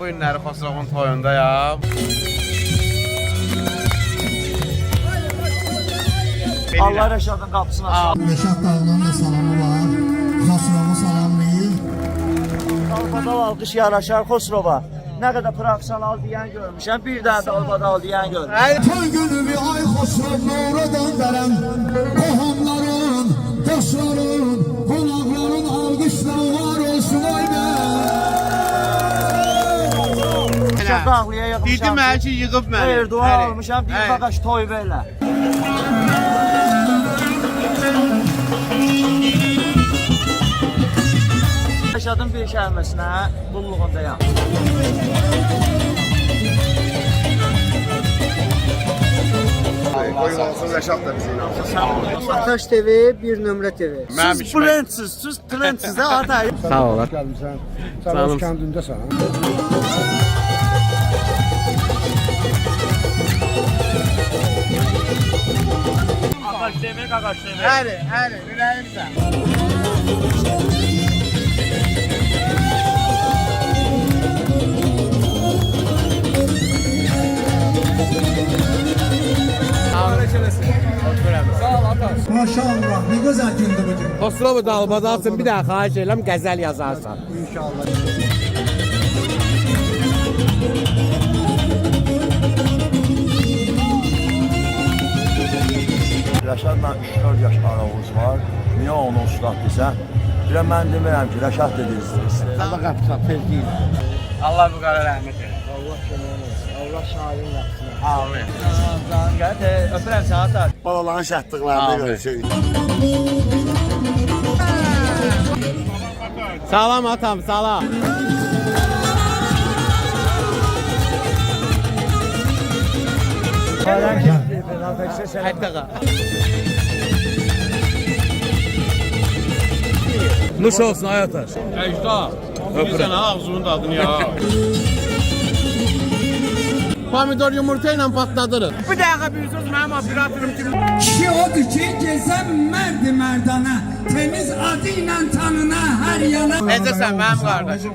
bu günləri Xosrovun toyundayam. Allah Rəşadın qapısına sağ. Rəşad dağından da salamı var. Xosrovu salamlayır. Dalbadal alqış yaraşar Xosrova. Nə qədər professional deyən görmüşəm, bir daha dalbadal deyən görmüşəm. Toy günü bir ay Xosrov nuradan verəm. Qohumların, dostların, qonaqların alqışları var olsun ay be. Rəşad dağlıya yığmışam. Dedim mən ki, yığıb məni. Hayır, dua almışam, bir bagaş toy verlə. Rəşadın bir şəhərməsinə qulluğundayam. Qoyun olsun Rəşad da bizi inanır. Ataş TV, bir nömrə TV. Siz trentsiz, siz trentsiz də atay. Sağ ol. Gəlmişsən. Sağ olun. Sən kəndindəsən. Ataş TV, qaqaş TV. Həri, ürəyimsə. Maşallah, ne güzel gündü bu gün. Xosrovu dalbadalsın, bir daha xahiş edirəm qəzəl yazarsan. İnşallah. Rəşadla 3-4 yaş aramız var. Niyə onu ustad desə? Bir mən demirəm ki, Rəşad dediniz. Allah qapısan, tez deyil. Allah bu qara rəhmət eylə. Allah kömək olsun. Allah şahirin yapsın. Amin. Öpürəm səni Ataş. Balaların şəhətliklərində görüşürük. Salam atam, salam. Hətta Nuş olsun Ayataş. Əcda, bilirsən ağzımın dadını ya. Pomidor yumurta ilə patladırıq. Bir dəqiqə bir söz mənim operatorum kimi. Kişi odur ki, gezən mərdi mərdana, temiz adıyla tanına hər yana. Necəsən mənim qardaşım?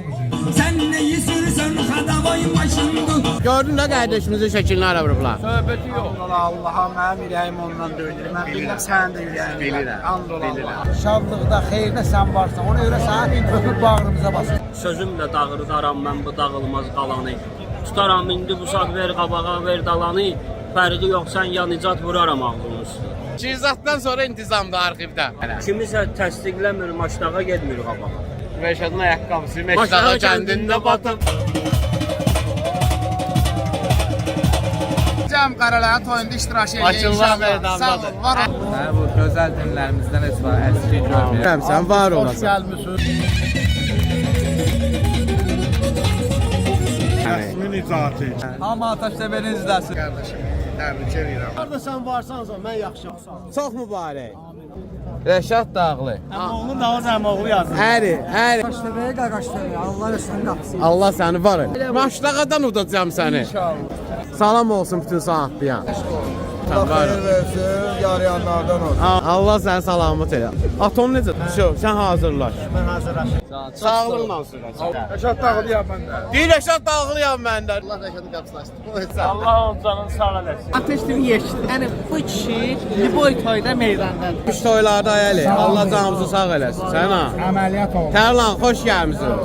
Sən neyi sürürsən xadavayın başında? Gördün də qardaşımızın şəklini ara vurublar. Söhbəti yox. Allah'a mənim ürəyim ondan döyülür. Mən bilirəm sənin də ürəyin. Bilirəm, bilirəm. Şadlıqda, xeyirdə sən varsan, ona görə səni öpüb bağrımıza basır. Sözümlə dağırdaram mən bu dağılmaz qalanı. Tutaram indi bu sağ ver qabağa ver dalanı. Fərqi yox sən yanicat vuraram ağzının üstünə. Cirzatdan sonra intizamda arxivdə. Kimisə təsdiqləmir, maçdağa getmir qabağa. Rəşadın ayaqqabısı Məşdağa kəndində batıb. Cəm qaraların toyunda iştirak edin. Açıllar meydandadır. Var ol. Bu gözəl dinlərimizdən heç var, əski görməyəm. Sən var olasan. Gəlmişsin. Rəsmin icatı. Amma Ataş TV'ni izləsin. Təbrik edirəm. Harada sən varsansa, mən yaxşıyam. Çox mübarək. Rəşad Dağlı. Oğlun da o zaman oğlu yazır. Əri. Ataş TV'yə qaqaş TV, Allah sənin qapısın. Allah səni var el. Maşdağadan udacağım səni. Salam olsun bütün saatlıyan. Allah xeyir versin, yarayanlardan olsun. Allah səni salamat elə. Aton necə? Sən hazırlaş. Mən hazırlaşım. Sağlıqla sürəsən. Rəşad dağılıyam mən də. Deyir Rəşad Dağlıyam mən də. Allah Rəşadın qapısını açdı. Allah onun canını sağ eləsin. Ateş TV yeşdi. Yəni bu kişi Liboy toyda meydandadır. Üç toylarda əli. Allah canımızı sağ eləsin. Sən ha. Əməliyyat oldu. Tərlan, xoş gəlmisiniz.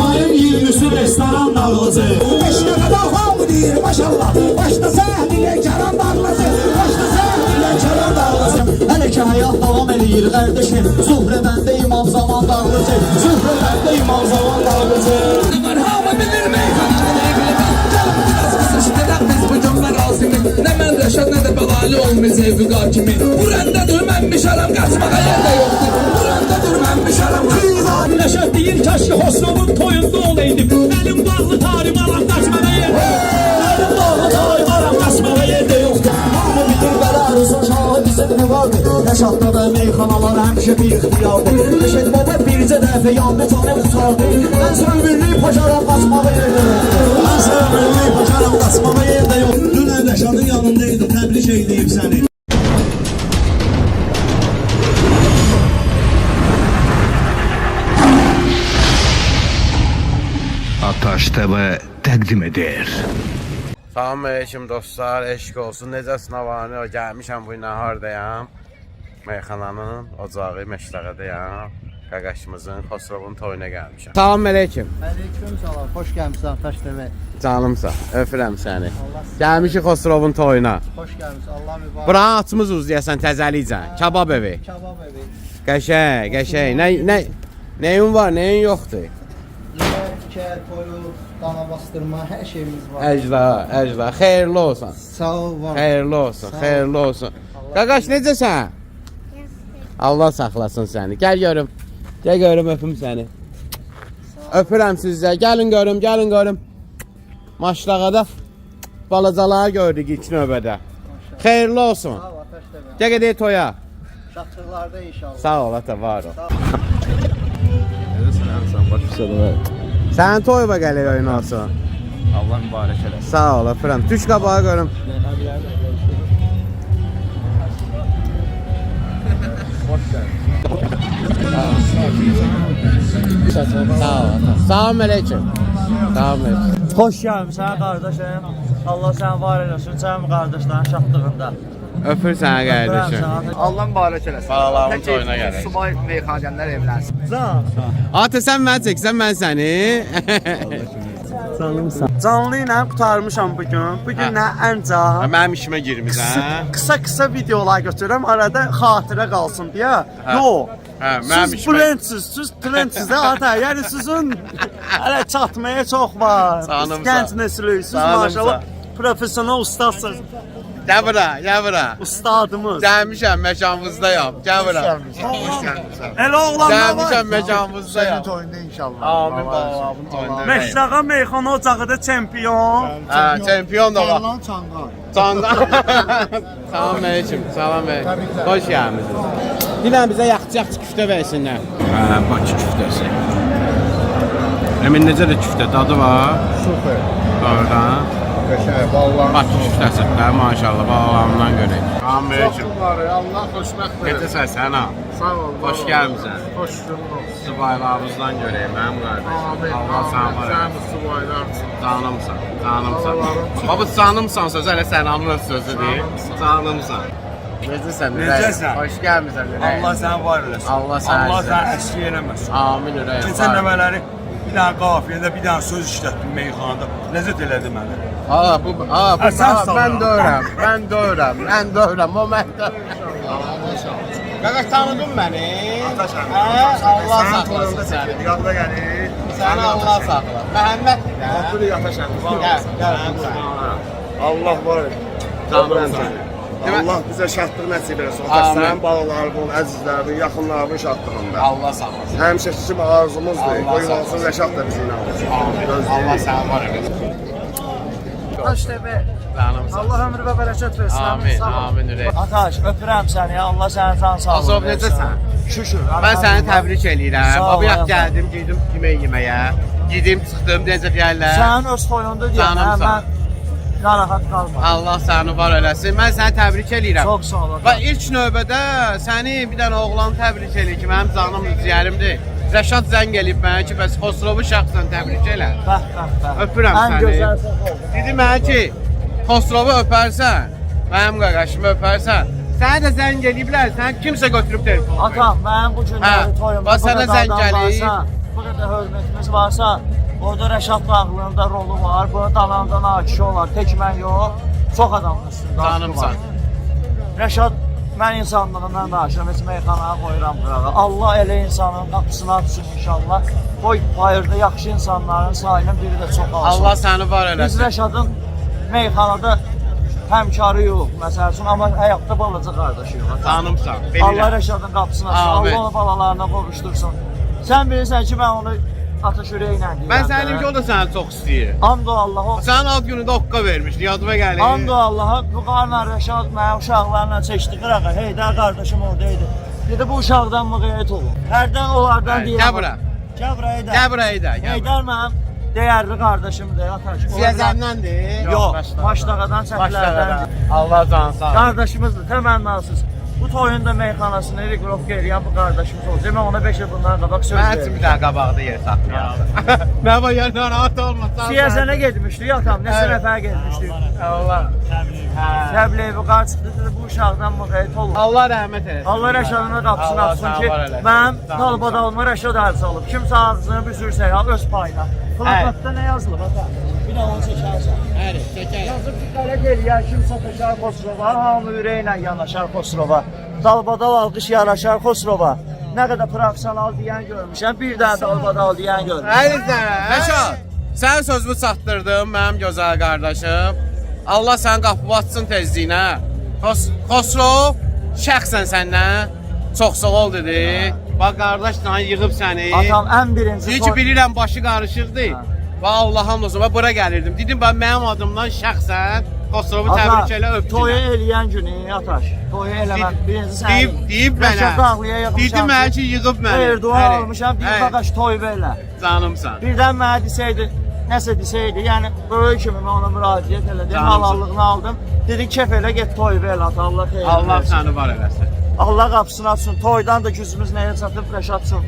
Mayın 20'si restoran dağlısı. Başına kadar hamı deyir maşallah. Başta səhniyə kəram dağlısı. Başta səhniyə kəram dağlısı. Hələ ki həyat davam eləyir qardeşim. Zuhrə bəndə imam zaman dağlısı. Zuhrə bəndə imam zaman dağlısı. Var hamı bilir meyxananın eqlimi. Gəlib biraz qısışdıraq biz bu gün mərazimi. Nə mən Rəşad nə də bəlalı olmaz evqar kimi. Burəndadır mən mişaram qaçmağa yerdə yoxdur. Burəndadır mən mişaram qaçmağa. Rəşad deyir kaşki Xosrovun toyunda olaydım. Mənim bağlı tarim aram qaçmağa yerdə. Mənim bağlı tarim aram qaçmağa yerdə yoxdur. Hamı bilir bələ arızın şahı bizim vardır. Rəşadda da meyxanalar həmişə bir ixtiyardır. Rəşad baba bircə dəfə yandı canım tutardı. Mən sövürlüyü paşaram qaçmağa yerdə yoxdur. Mən sövürlüyü paşaram qaçmağa yerdə yoxdur. Dünən Rəşadın yanındaydı, təbrik edeyim səni. Ataş TV təqdim edir. Salam aleyküm dostlar, eşq olsun. Necəsin havanı? Gəlmişəm bu nahardayam. Meyxananın ocağı Məşləqədəyəm. Qaqaşımızın Xosrovun toyuna gəlmişəm. Salam aleyküm. Aleyküm salam. Xoş gəlmisən Ataş TV. Canımsa, öpürəm səni. Gəlmişik Xosrovun toyuna. Xoş gəlmisən. Allah mübarək. Buranı atımız deyəsən təzəlicə. Kabab evi. Kabab evi. Qəşəng, qəşəng. Nəyin var, nəyin yoxdur? Kər, toyuq, dana bastırma, hər şeyimiz var. Əcda. Xeyirli olsun. Sağ ol, var. Xeyirli olsun, xeyirli olsun. Qaqaş necəsən? Allah saxlasın səni. Gəl görüm. Gəl görüm, öpüm səni. Öpürəm sizə. Gəlin görüm. Maşlağada balacaları gördük ilk növbədə. Xeyirli olsun. Sağ ol, Ataş TV. Gəl gedək toya. Şaxtırlarda inşallah. Sağ ol, ata, var ol. Sənin toyuma gəlir oyun olsun. Allah mübarək eləsin. Sağ ol, öpürəm. Düş qabağa görüm. Sağ ol, ata. Salam aleyküm. Xoş gəlmisən qardaşım. Allah səni var eləsin. Cəm qardaşların şadlığında. Öpür sənə qardaşım. Allah mübarək eləsin. Balalarımın toyuna gəlir. Subay meyxanələr evlənsin. Ata sən mən çəksən mən səni. Canlı ilə qutarmışam bugün. Bugün nə ənca Mənim işimə girmisən. qısa videolar götürürəm arada xatirə qalsın deyə. Yox. Hə, mənim Siz işimə. trendsiz də ata. Yəni sizin hələ çatmaya çox var. Canım Siz gənc sağ. nəsilsiniz Canım maşallah. Professional ustadsınız. Gəl bura. Ustadımız. Gəlmişəm məkanınızdayam. Gəl bura. Elə oğlanlar var. Gəlmişəm məkanınızdayam. Toyunda inşallah. Amin balalarımın toyunda. Məşraqa meyxana ocağıda çempion. Hə, çempion da var. Çanqal. Canlı. Salam aleyküm. Xoş gəlmisiniz. Dilən bizə yaxşı küftə versinlər. Hə, Bakı küftəsi. Əmin necə də küftə dadı var? Super. Doğrudan. Qəşəng, vallahi. Bakı küftəsi də maşallah balalarımdan görək. Salam aleyküm. Allah xoşbəxt Necəsən sən ha? Sağ ol. Xoş gəlmisən. Xoş gördük. Subaylarımızdan görək mənim qardaşım. Allah səni var. Sən subaylarsın. Canımsan. Baba canımsan söz elə sənin öz sözüdür. Canımsan. Necəsən? Xoş gəlmisən. Allah səni var eləsin. Allah səni əski eləməsin. Amin ürəyim. Keçən nəvələri bir dənə qafiyədə bir dənə söz işlətdim meyxanada. Ləzzət elədi mənə. Mən döyürəm. O məndə. Qaqaş tanıdın məni? Allah saxlasın səni. Yadda gəlir. Səni Allah saxla. Məhəmməddir də. Buyur yataşan. Gəl. Allah var. Tanıdım səni. Allah bizə şadlıq nəsib eləsin. Amin. Sənin balalarının, əzizlərinin, yaxınlarının şadlığında. Allah saxlasın. Həmişəki kimi arzumuzdur. Allah Qoyun saxlasın. olsun Rəşad da bizimlə olsun. Allah səni var eləsin. Ataş TV. Canımsan. Allah ömrü və bərəkət versin. Amin ürəyim. Ataş, öpürəm səni. Allah sənin can sağlığı Azov necəsən? Şükür. Mən səni təbrik eləyirəm. Sağ ol, Abi ayağım. gəldim, gedim yeməyə. Gedim, çıxdım, necə deyərlər. Sənin öz toyunda deyəm, Canımsan. mən narahat qalma. Allah səni var eləsin. Mən səni təbrik eləyirəm. Çox sağ ol. Və ilk növbədə səni bir dənə oğlan təbrik eləyir ki, mənim canım ciyərimdir. Rəşad zəng eləyib mənə ki, bəs Xosrovu şəxsən təbrik elə. Bəh. Öpürəm Ən səni. gözəl söz oldu. Dedi mənə ki, Xosrovu öpərsən, mənim qaqaşımı öpərsən, sənə də zəng eləyiblər, sən kimsə götürüb telefonu. Atam, mənim bu günləri Hə, toyumda bax sənə zəng gəlib. Bu qədər hörmətimiz varsa, orada Rəşad bağlığında rolu var, bu dalandan akişi olar, tək mən yox, çox adamın üstündə haqqı Canımsan. var. Rəşad, mən insanlığından danışıram, heç meyxanaya qoyuram qırağa. Allah elə insanın qapısını açsın inşallah. Qoy bayırda yaxşı insanların sayının biri də çox alsın. Allah səni var Biz eləsin. Rəşadın meyxanada həmkarı yox, məsəl üçün, amma həyatda balaca qardaşıyıq. Canımsan. Allah Rəşadın qapısını açsın, Amin. Allah onu balalarına qovuştursun. Sən bilirsən ki, mən onu atış ürəklə deyirəm. Mən səni deyim ki, o da səni çox istəyir. Hamdo Allaha. Sənin ad günündə oqqa vermişdi, yadıma gəlir. Hamdo Allaha. Bu qarla Rəşad mənim uşaqlarla çəkdi qırağa. Heydər qardaşım oradaydı. Dedi bu uşaqdan müğəyyət olun. Hərdən onlardan deyirəm. Gəl bura. Gəl bura Heydər. Gəl bura Heydər. Heydər mənim dəyərli qardaşımdır, ataş. Siyəzəndəndir. Yox, Maşdağadan çəkilərdən. Allah canı sağ olsun. Qardaşımızdır, təmənnasız. Bu toyun da meyxanasını rekrutka eləyən bu qardaşımız oldu. Demək ona 5 il bundan qabaq söz Mən üçün verdim. bir daha qabaqda yer saxlayarsan. Nə var ya, narahat olma. Siyasənə getmişdik atam, neçə nəfər getmişdik. Allah. Təbliğ bu qar çıxdı dedi, bu uşaqdan müxeyt olur. Allah rəhmət eləsin. Allah Rəşadına qapısını Allah açsın sağ ki, var eləsin. mənim Sağ ol. talbadalımı Rəşad Əlisi olub. Kimsə ağzını büzürsə ya, öz payına. Plakatda nə yazılıb ata? Bir də onu çəkərsən. Həri, çəkək. Yazıb ki, qələt eləyər, kimsə təşər Xosrova, hamı ürəklə yanaşar Xosrova. Dalbadal alqış yaraşar Xosrova. Nə qədər professional deyən görmüşəm, bir daha dalbadal deyən görmüşəm. Həri sənə. Rəşad, sən sözümü çatdırdın mənim gözəl qardaşım. Allah sənin qapını açsın tezliyinə. Xosrov, şəxsən səndən çox sağ ol dedi. Bax qardaşla yığıb səni. Atam ən birinci Deyir ki, bilirəm başı qarışıqdı. Və Allah'ım olsun, və bura gəlirdim. Dedim, mən mənim adımdan şəxsən Xosrovu təbrik elə toyu öpdülər. eləyən günü Ataş. Toyu eləmək birinci sən. Deyib mənə. Dedim mənə ki, yığıb məni. Erdoğan almışam, bir baqaş toy verlə. Canımsan. Birdən mənə desəydi, nəsə desəydi, yəni böyük kimi mən ona müraciət elədim, Canımsın. halallığını aldım. Dedi kef elə get toy verlə, ata, Allah xeyir Allah versin. səni var eləsin. Allah qapısını açsın, toydan da gücümüz nəyə çatıb Rəşadsın.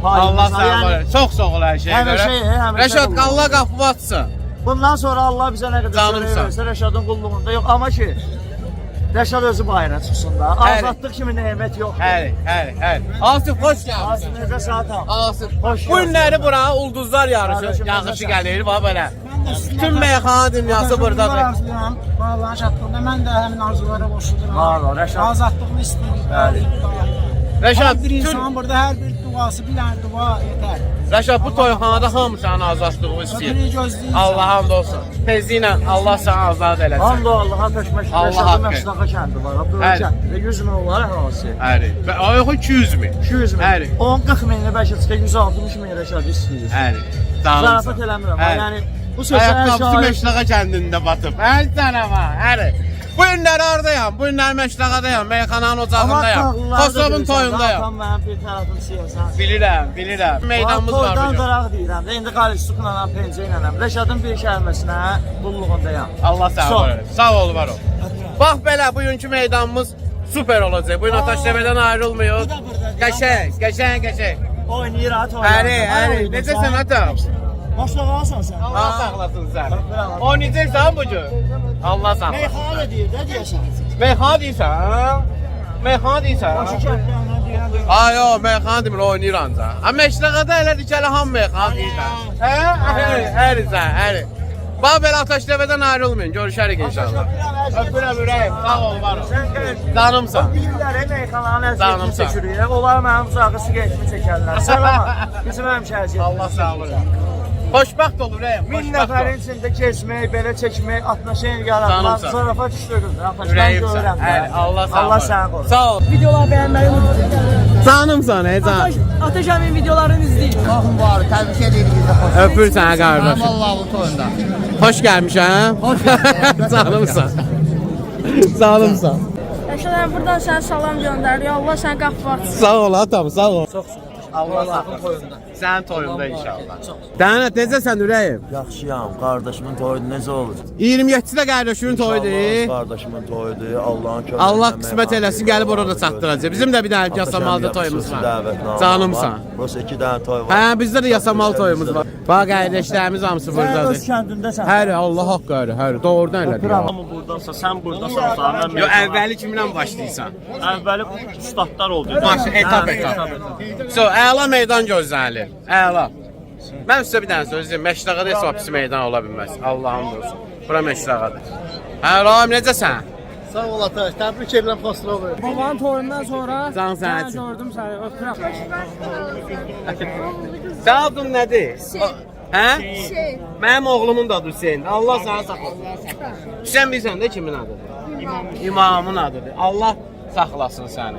Allah səni var eləsin. Çox sağ ol hər şeyə Həmişə, görə. həmişə Rəşad, qulluq. Allah qapını açsın. Bundan sonra Allah bizə nə qədər Canımsan. çörək versə Rəşadın qulluğunda yox. Amma ki, Rəşad özü bayıra çıxsın da. Azadlıq kimi nemət yoxdur. Həri. Asif, xoş gəlmişsən. Asım necə saatan? Asif, Hoş bu geldin. günləri bura ulduzlar yarışı, Kardeşim, yağışı ben de gəlir, va belə. Bütün meyxana dünyası buradadır. Arzuyam, Allahın şadlığında mən də həmin arzulara qoşuluram. Var, Rəşad. Azadlığını istəyirik. Bəli. Rəşad, Hər bir bütün insanın burada hər bir duası, bir dənə dua yetər. Rəşad, bu toyxanada hamısanın azadlığı istəyir. Öbürü gözləyir. Allah hamd olsun. Tezliklə Allah səni azad eləsin. Hamd Allah'a təşməş. Allah Rəşadın haqqı. Məşdaqa kəndi var. Bəli. Böyük kənd. 100 min olar əhalisi. Həri. Və ayıqı 200 min. 200 min. Həri. 10-40 minini bəlkə çıxır, 160 min Rəşad istəyir. Həri. Zarafat eləmirəm. Həri. Yəni bu sözə Ayaqqabısı Məşdaqa kəndində batıb. Hər sənə var. Həri. Bu günlər oradayam. Bu günlər Məşdaqadayam. Meyxananın ocağındayam. Xosrovun toyundayam. Tam mənim bir tərəfim siyasət. Bilirəm. Meydanımız var Toydan bu gün. qıraq deyirəm də. İndi Qalistukla, Pencə ilə. Rəşadın bir kəlməsinə qulluğundayam. Allah sağ Sağ ol. ol. Sağ ol, var ol. Bax belə, bugünkü meydanımız süper olacaq. Bu gün Ataşdəmədən ayrılmıyor. Qəşəng. Oynayır at oynar. Həri. Necəsən atam? Başlağasan sən. Allah saxlasın səni. Oynayacaqsan bu gün? Allah saxlasın. Meyxana deyir də deyəsən. Meyxana deyirsən? Meyxana deyirsən? Başı kəndlərinə deyən deyir. Ay o, meyxana demir, oynayır anca. Amma Məşdaqada elə dikəli ham meyxana deyirsən. Həri. Bax belə Ataşdəmədən ayrılmayın. Görüşərik inşallah. Öpürəm ürəyim. Sağ ol, var ol. Canımsan. Bilirlər meyxananın əziyyətini Canımsan. çəkirik. Onlar mənim uzağı siqaretimi çəkərlər. Səlama. Bizim həmşərciyik. Allah sağ ol. Xoşbəxt ol ürəyim. 1000 nəfərin içində keçmək, belə çəkmək, atnaşen yaratmaq, Canımsan. zarafat işləyirlər. Ataşdan Ürəyimsən. görürəm. Həri, Allah sağ ol. Allah səni qorusun. Sağ ol. Videoları beğenmeyi unutmayın. Canımsan, can. Ateş abinin videolarını izleyin. Baxın var, təbrik edirik biz də. Öpür sənə qardaşım. Vallahi bu toyunda. Xoş gəlmişəm. Canımsan. Canımsan. Yaşadan buradan sənə salam göndəriyor. Allah səni qapı açsın. Sağ ol atam, sağ ol. Allah sakın toyunda. Sənin toyunda inşallah. Dənət, necəsən ürəyim? Yaxşıyam, qardaşımın toyu necə olur? 27-də qardaşımın toyudur. Qardaşımın toyudur, Allahın köməyinə. Allah qismət eləsin, gəlib orada çatdıracaq. Bizim də bir dənə Yasamalda toyumuz var. Canımsan. Burası 2 dənə toy var. Hə, bizdə də Yasamal toyumuz var. Bax, qardaşlarımız hamısı Sən öz buradadır. kəndindəsən. Həri, Allah haqqı həri, həri. Doğrudan elədir ya. Amma burdansa, sən burdasan, mən Yo, əvvəli kimlə başlayırsan? əvvəli ustadlar oldu. Baş, etap. So, əla meydan gözlənilir. Əla. Mən sizə bir dənə söz deyim. Məşdaqada heç vaxt pis meydan ola bilməz. Allah'ım olsun. Bura Məşdaqadır. Hə, Rahim, necəsən? Sağ ol Ataş. Təbrik edirəm Xosrovu. Babanın toyundan sonra Can sənə üçün. gördüm səni. Öpürəm. Sən adın nədir? Hə? Şey, Mənim oğlumun da adı Hüseyin. Allah səni saxlasın. Hüseyin bilirsən də kimin adıdır? İmamın adıdır. Allah saxlasın səni.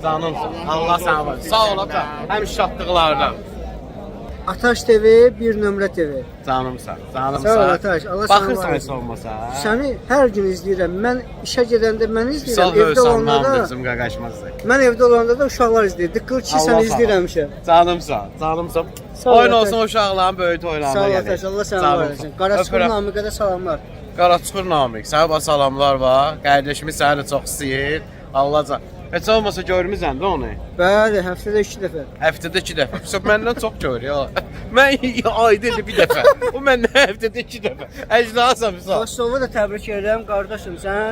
Canımsın. Allah səni var. Sağ ol ata. Həm şadlıqlardan. Ataş TV, bir nömrə TV. Canımsan. Sağ ol Ataş, Allah səni var Baxırsan etsin. heç olmasa. Səni hər gün izləyirəm. Mən işə gedəndə mən Sağ izləyirəm. ol, Evdə olanda da bizim qaqaşmazdır. mən evdə olanda da uşaqlar izləyir. Diqqət ki, Allah səni sağ ol. izləyirəm işə. Canımsan. Sağ ol, Oyun Ataş. olsun uşaqların böyük toylarına Sağ ol gəlir. Ataş, Allah səni var etsin. Öpürəm. Qaraçıqır Namiqə də salamlar. Qaraçuxur Namik, sənə salamlar var. Qardaşımız səni də çox istəyir. Allah can. Heç olmasa görmüsən də onu. Bəli, həftədə 2 dəfə. Həftədə 2 dəfə. Çox məndən çox görür ya. Mən ayda elə bir dəfə. O məndən həftədə 2 dəfə. Əcdasan misal. Kosovu da təbrik edirəm qardaşım. Sənə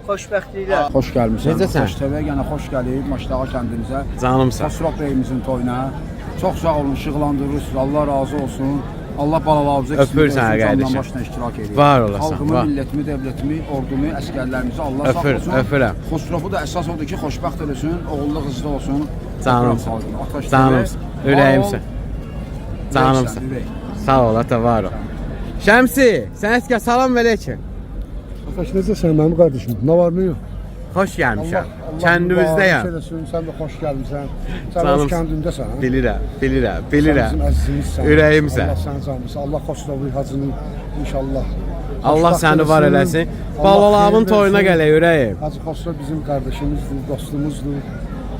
xoşbəxtliklər. Xoş gəlmisən. Necəsən? Xoştəvə yenə xoş gəlib Maşdağa kəndimizə. Canımsan. Xosrov bəyimizin toyuna. Çox sağ olun, işıqlandırırsınız. Allah razı olsun. Allah balalarımıza Öpür sənə qardaşım. başına iştirak edir. Var olasan, Xalqımı, var. millətimi, dövlətimi, ordumu, əsgərlərimizi Allah sağ Öpür, olsun. öpürəm. Xosrovu da əsas odur ki, xoşbəxt eləsin, oğullu qızlı olsun. Canımsan. Ataş Canımsan. Ürəyimsən. Canımsan. Sağ ol, ata var ol. Şəmsi, sənə sizə salam verəcəm. Ataş necəsən mənim qardaşım? Nə var, nə yox? Xoş gəlmişəm. Kəndimizdəyəm. Sən də xoş gəlmisən. Sən Canım. öz kəndindəsən, hə? Bilirəm, bilirəm, bilirəm. Sən bizim əzizimizsən. Ürəyimsən. Allah səni canlısı. Allah Xosrovu hacını inşallah. Allah səni var eləsin. Balalarımın toyuna gələk ürəyim. Hacı Xosrov bizim qardaşımızdır, dostumuzdur.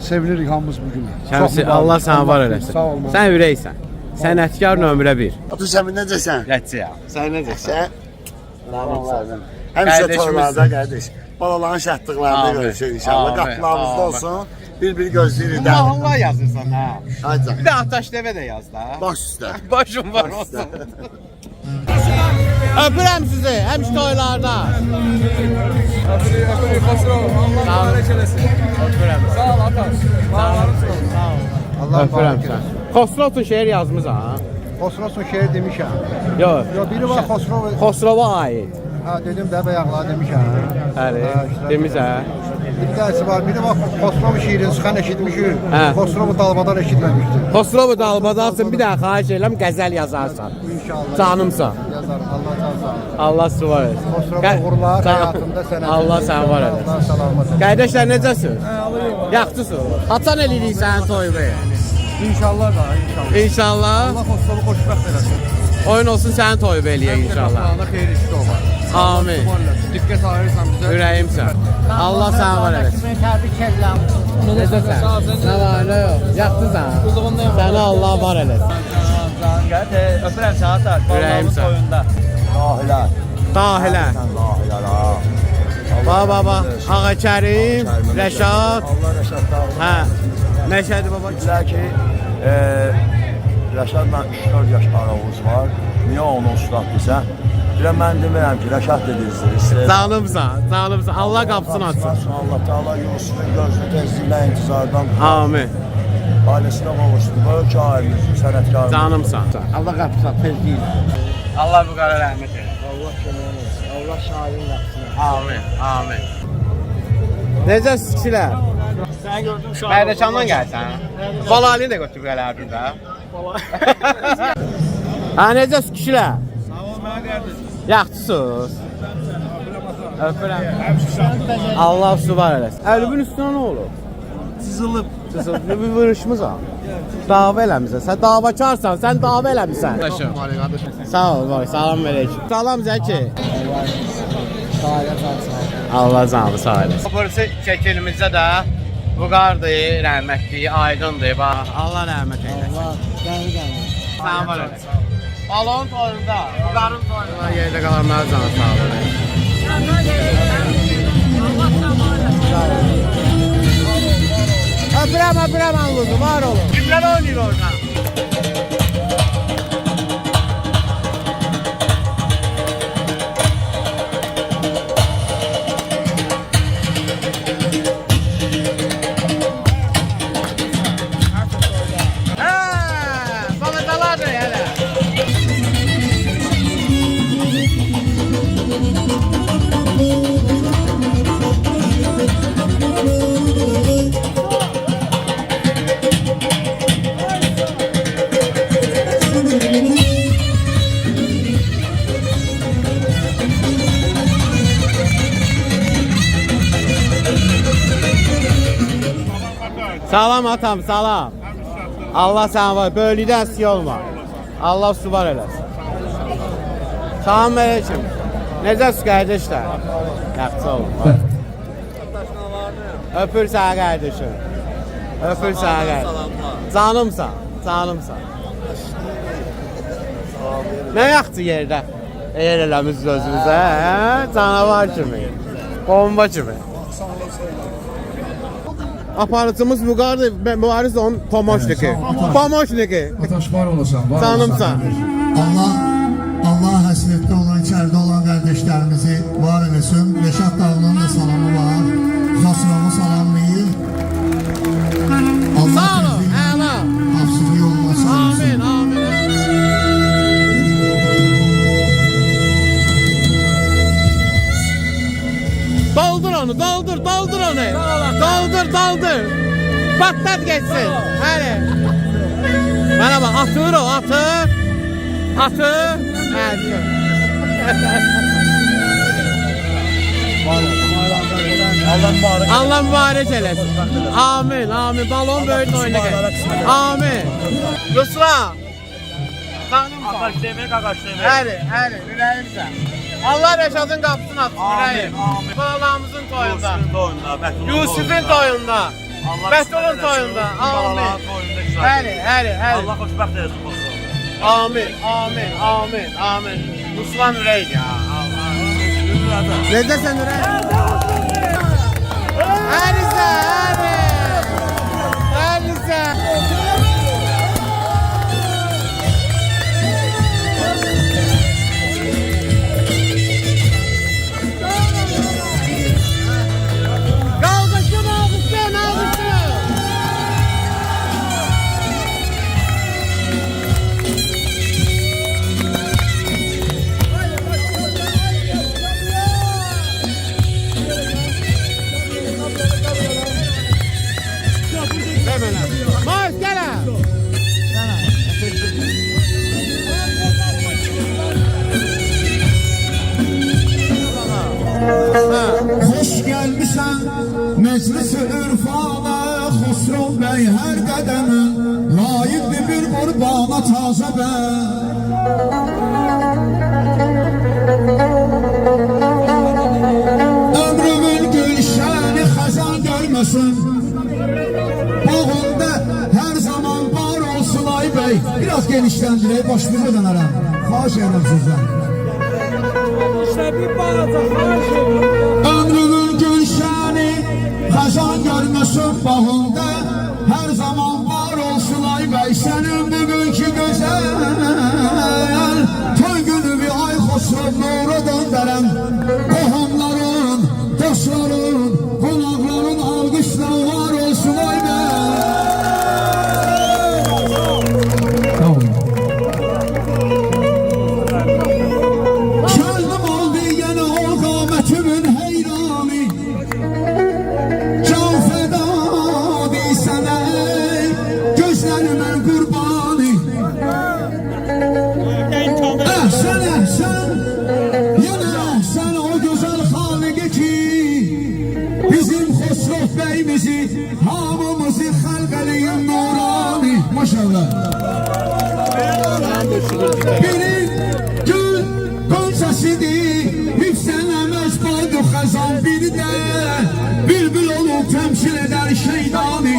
Sevilirik hamımız bu günə. Şəmsi, Allah səni var eləsin. Sağ ol. Sən ürəksən. Sənətkar nömrə 1. Abdülsəmin necəsən? Rəcciyəm. Sən necəsən? Sən? Həmişə Qardeşimizsin. toylarda qardaş. Balaların şəhətliklərində Amin. görüşürük inşallah. Amin. Qapılarımızda Amin. olsun. Bir gözləyirik də. Allah yazırsan ha. Hadi. Bir də Ataş TV də yaz da. Baş üstə. Başım var olsun. Öpürəm sizi, həmişə toylarda. Öpürəm. Sağ ol Ataş. Allah Öpürəm sən. Xosrovun şeir yazmısan ha? Xosrovun şeiri demişəm. Yox. Yo biri var Xosrov. Xosrova aid. Ha dedim də bayaqlar demişəm. Bəli. Ha, işte. Demisən. Bir tanesi var. Biri var Xosrov şiirini sıxan eşitmişik. Hə. Xosrovu dalbadan eşitməmişdik. Xosrovu dalbadansın, bir daha xahiş edirəm qəzəl yazarsan. İnşallah. Canımsan. Yazarım. Allah sağ olsun. Allah sizi var etsin. Xosrovu uğurlar həyatında sənə. Allah səni var etsin. Allah salamat etsin. Qardaşlar necəsiniz? Yaxşısınız. Haçan eləyirik sənin toyunu? İnşallah da inşallah. İnşallah. Allah Xosrovu xoşbəxt eləsin. Oyun olsun sənin toyu eləyək inşallah. Allah xeyir işi olar. Amin. Diqqət ayırırsan bizə. Ürəyimsən. Allah səni var eləsin. Təbrik edirəm. Necəsən? Nə var, nə yox? Yaxşısan? Səni Allah var eləsin. Öpürəm səni Ataş. Ürəyimsən. Toyunda. Dahilə. Dahilə. Dahilə la. Baba. Ağa Kərim, Rəşad. Allah rəşadlar. Hə. Məşədi baba. Bizlər ki, Rəşadla 3-4 yaş aramız var. Niyə onu ustad desə? Bilən mən demirəm ki, Rəşad dedirsiniz. Canımsan. Allah qapısını açsın. Allah Teala Yusufun gözünü tezliklə intizardan Amin. ailəsinə qovuşdu. Böyük ailimiz, sənətkarımız. Canımsan. Allah qapısına tezliyi. Allah bu qara rəhmət eylesin. Allah kömək olsun. Allah şahidin yapsın. Amin. Necəsiz kişilər? Səni gördüm şu an. Mərdəkandan gəlsən. Balalini də götürüb gələrdin də. Ha, necəsiz kişilər? Sağ ol mənə qardaş. Yaxşısınız. Öpürəm. Allah su var eləsin. Əlbin üstünə nə olur? Cızılıb. Bir vuruşumuz var. Dava eləmisən. Sən davakarsan, sən dava eləmisən. Sağ ol, var. Salam verək. Salam Zəki. Allah canı sağ eləsin. Burası şəkilimizdə də bu qardır, rəhmətli, aydındır. Bax, Allah rəhmət eyləsin. Allah gəlir. Sağ var eləsin. Balon toyunda, bu qarın toyunda yerdə qalanlar canı sağ olun. Öpürəm anlıqı, var olun. Kimlər oynayır orada? Babadalardır hələ. Salam atam, salam. Allah səni var, bölüdən siy olma. Allah su var eləsin. Salam aleyküm. Necəsiz qardaşlar? Yaxşı olun. Öpür sənə qardaşım. Öpür sənə qardaşım. Canımsan. Nə yaxşı yerdə? Yer eləmişsiniz özünüzə, hə? Canavar kimi. Bomba kimi. Aparıcımız Vüqardır. Mübariz də onun pomoşniki. Pomoşniki. Ataş var olasan, var Canımsan. Allah həsrətdə olan, içəridə olan qardaşlarımızı var eləsin. Reşad Dağlı'nın da salamı var. Xosrovu salamlayır. Allah Sağ olun, əla. hafsızı yoluna sağlasın. Amin, amin. Doldur onu, doldur onu. Doldur. Patlat geçsin. Hadi. Bana bak, atır o, atır. Hadi. Allah mübarek eləsin. Amin. Balon böyük oyuna gəl. Amin. Rusla. Tanım sağ. Qaqaş demir. Həri, ürəyimsə. Allah Rəşadın qapısını açsın, ürəyim. Balamızın toyunda. Yusuf'un toyunda. Bətulun toyunda. Amin. Həri. Allah xoşbəxt eləsin. Amin. Ruslan ürək ya. Necəsən ürək? Hərizə. Mars gələ. Hoş gelmişsen meclis-i ürfana, Xosrov Bey her qədemin layıqdır bir qurbana taze ben. Ömrümün gülşəni xəzan görməsin, bağında her zaman var olsun ay bey. Biraz genişlendireyim, başımıza dönerim. Xahiş ederim sizden. Ömrümün gülşəni xəzan görməsin bağında, her zaman var olsun ay bey. Sənin bugünkü gözəl toy günü bir ay Xosrov nura döndərəm. Qohumların, dostların, qonaqların alqışları var olsun ay bey. Kəldim oldu yenə o qametimin heyrani, can fedadi sənə gözlərimə qurbani. Əhsən, yenə əhsən o gözəl xaliqi ki, bizim Xosrov beyimizi, hamımızı xəlq eləyin nurani. Maşallah. Biri gül qonçasıdır, hifzələməz baydı xəzan, biri də bülbül olub təmsil edər şeydani.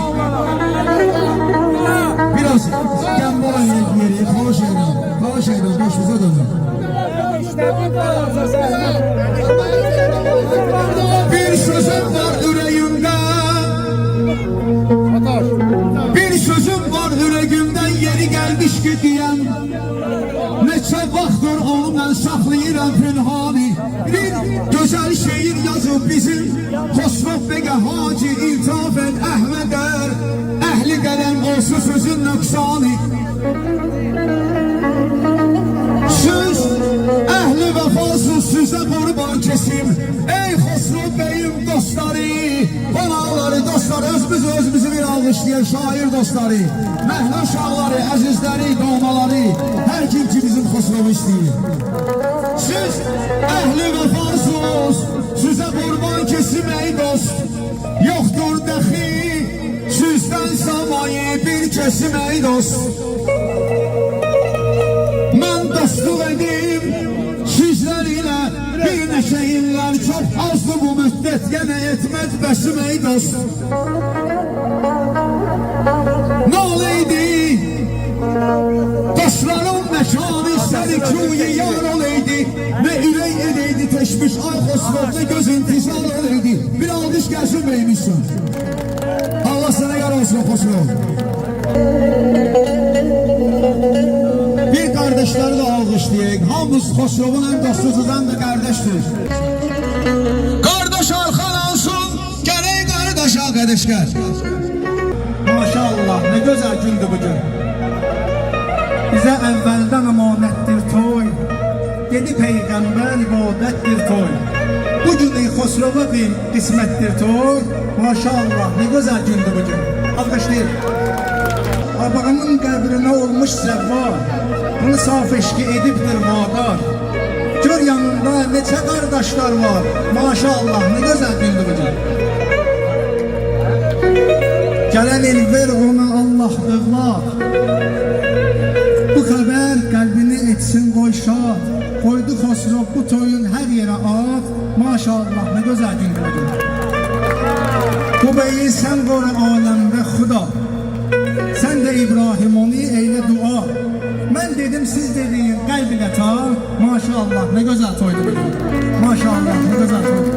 Biraz gəmbol yeri, xahiş edirəm, başımıza dönün. Bir sözüm var ürəyimdə, yeri gelmiş ki diyem, neçə vaxtdır onu mən saxlayıram pünhani. Bir gözəl şehir yazıb bizim Xosrov Bəyə Hacı İltaf et Əhmədər, əhli qələm olsun sözün nöqsani. Söz əhli vəfasız sizə qurban kesim, ey Xosrov Bəyim dostları, qonaqları, dostları, özümüzü bir alqışlayan şair dostları, məhnə uşaqları, əzizləri, doğmaları, hər kim ki bizim Xosrovu istəyir. Siz əhli vəfasız, sizə qurban kesim ey dost, yoxdur dəxi, sizdən savayı bir kesim ey dost. Mən dostluq edim sizlər ilə, bir neçə illər çox azdı bu müddət, yenə etməz bəsim ey dost. Nə oleydi dostların məkanı, istədik ruyi yar oleydi, nə ürək edeydi teşmiş ay Xosrov, nə göz intizar oleydi. Bir alqış gəlsin beymişsin. sənə yar olsun Xosrov. Bir qardaşları da alqışlayıq. Hamımız Xosrovun ən dostuzuz, ən də qardaşdır. Qardaş arxan olsun, gərək qardaşa qədəşkər. Maşallah, nə gözəl gündür bugün. Bizə əvvəldən əmanətdir toy. Dedi Peyğəmbər ibadətdir toy. Bugün Xosrova bir qismətdir toy. Maşallah, nə gözəl gündür bugün. Alqışlayır. Babamın qəbrinə olmuş zəvvar. Bunu saf eşki edibdir vadar. Gör yanında neçə qardaşlar var. Maşallah, nə gözəl gündür bugün. Gələn il ver ona Allah övlad. Bu xəbər qəlbini etsin qoy şad. Qoydu Xosrov bu toyun hər yerə ad. Maşallah, nə gözəl gündür bugün. Bu beyi sən qoru aləmdə xuda. Sən də İbrahim onu eylə dua. Mən dedim, siz dediyin qəlb ilə ta. Maşallah, nə gözəl toydu bugün. Maşallah, nə gözəl toydu.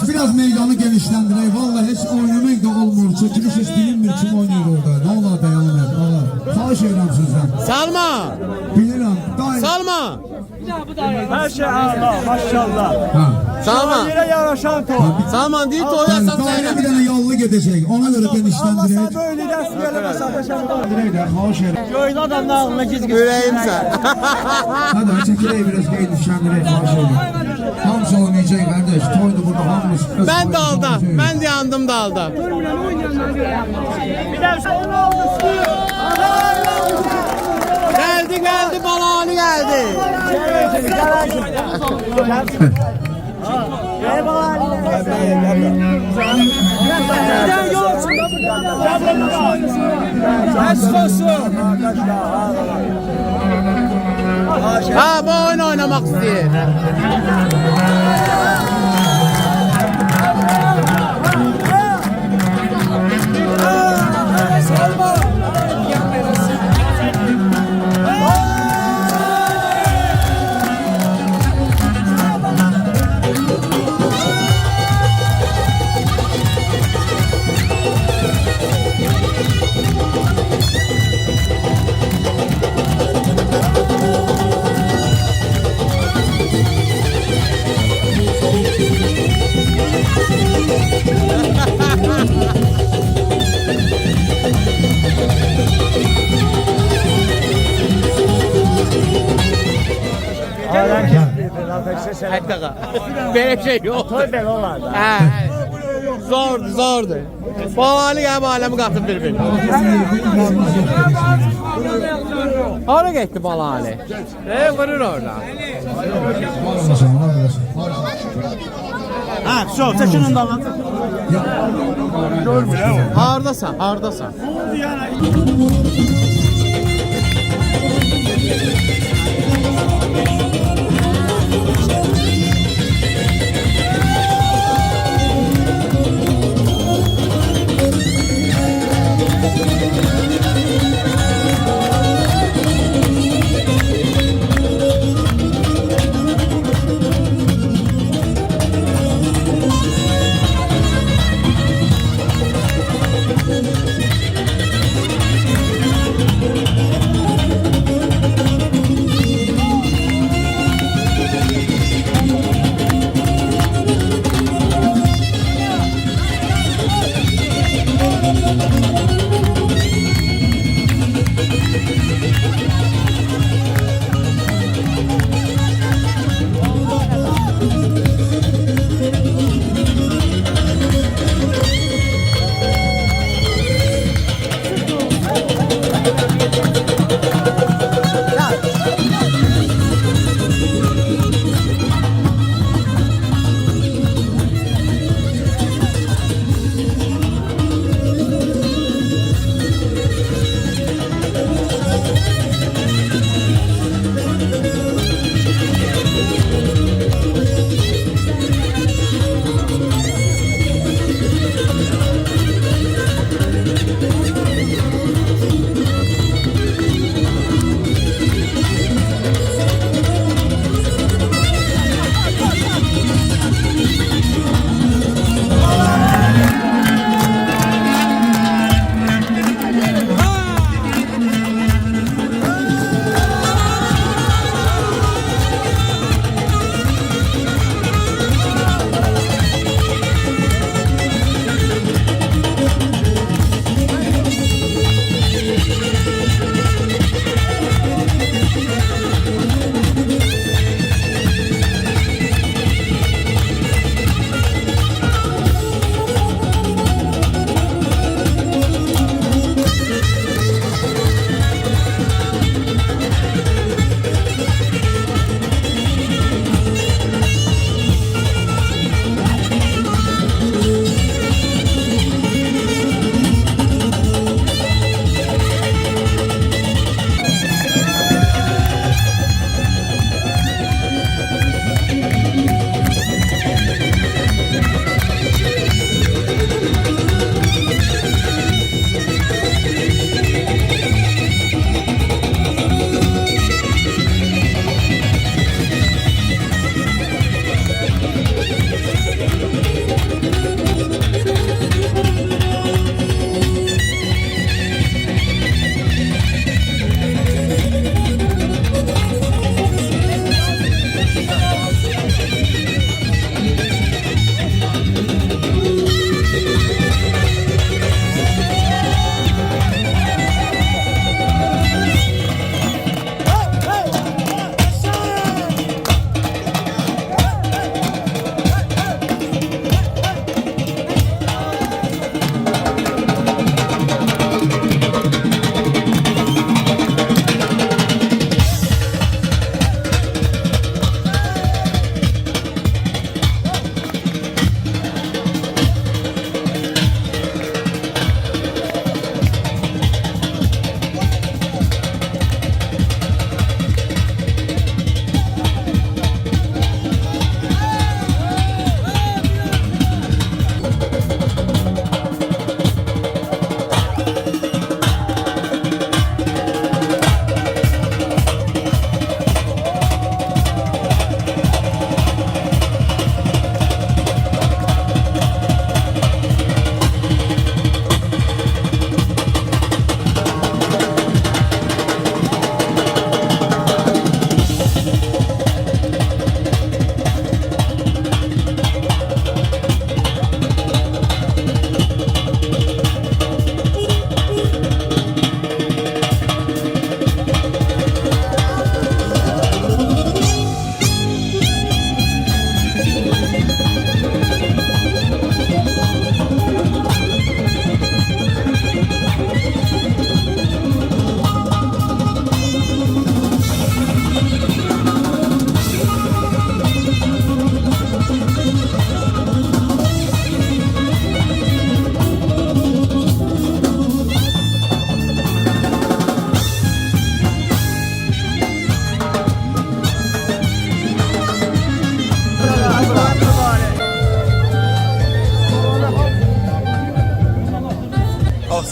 Biraz meydanı genişlendireyim. Vallahi hiç oynamak da olmuyor. Çekiliş hiç bilinmir kim oynuyor orada. Ne olur dayanın et. Allah. Xahiş edirəm sizdən. Salma. Bilirəm. Daim. Salma. Hər şey Allah, maşallah. Salma. Yerə yaraşan toy. Salman deyir toy yasan Dairə sənə. bir dənə yollu gedəcək. Ona göre genişlendireyim. Sən böyle dərs verəməsən də sən. Direkt de xahiş edirəm. Göydə adamın ağlına giz giz. Ürəyimsən. Hadi çekileyim biraz genişlendireyim. Xahiş edirəm. Hamısı oynayacak kardeş. Toydu burada hamımız. Ben dalda. Ben de yandım dalda. Bir də onu almışsın. Geldi balanı geldi. Ha, bu oyun oynamak istiyor. Hakikaten. Böyle şey yok. Toy belə olar da. He. Zordu. Balanı gelip alemi katıb bir. Hara gitti balanı? Vurur orada. Ha, çox, çəkinin dalına. Hardasan?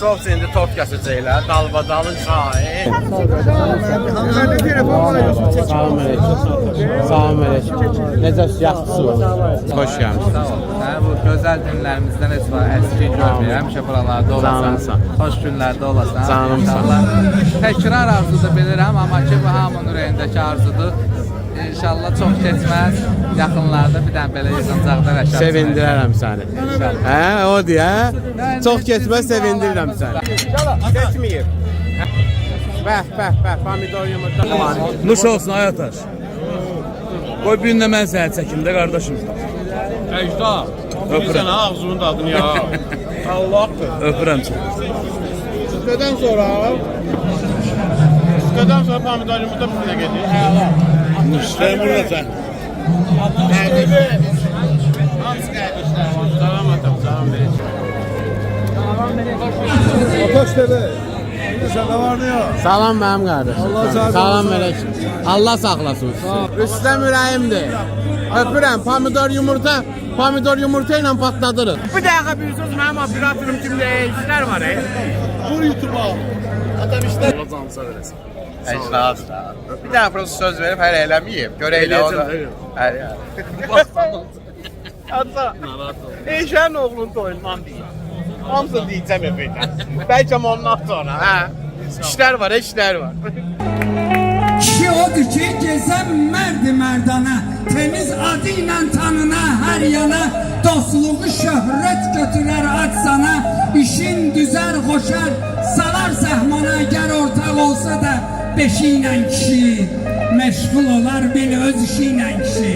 Petrovic indi tort kəsəcəklər. Dalbadalın şahi. Salam əleykum. Salam əleykum. Necəsiz, yaxşısınız? Xoş gəlmisiniz. Bu gözəl günlərimizdən heç var əski görməyəm. Həmişə buralarda olasan. Xoş günlərdə olasan. Canımsan. Təkrar arzudur bilirəm, amma ki bu hamının ürəyindəki arzudur. İnşallah çox keçməz. Yaxınlarda bir dənə belə yığıncaqda rəşad. Sevindirərəm səni. Hə, o deyə. Çox keçməz sevindirirəm səni. Keçməyib. Bəh, pomidor yumurta. Nuş olsun Ayataş. Qoy bir gün də mən səni çəkim də qardaşım. Əcda. Öpürəm ağzının dadını ya. Allahdır. Öpürəm səni. Sütədən sonra pomidor yumurta bizə gedir. Hələ. Nuşlar burada sən. Hamısı qardaşlar. Salam atam, salam verəcəm. Ataş dede. Sen ne var ne yok? Salam mənim qardaşım. Salam əleykum. Allah saxlasın. Rüstəm ürəyimdir. Öpürəm, pomidor yumurta ilə patladırıq. Bir dəqiqə bir söz mənim operatorum kimdə işlər var. Vur YouTube'a. Atam işlər. Allah canınıza verəsin. Əclaf da. Bir dənə prosta söz verib hər eləməyib. Görəklə o da. Hər ya. Ata. Eşən oğlun toyundan deyil. Hamısını deyəcəm efendim. Bəlkə ondan sonra. Hə. İşlər var. Kişi odur ki gezən mərdi mərdana, temiz adı ilə tanına hər yana, dostluğu şöhrət götürər ad sana, işin düzər xoşar, salar səhmana, gər ortaq olsa da beşi ilə kişi, məşğul olar bil öz işi ilə kişi.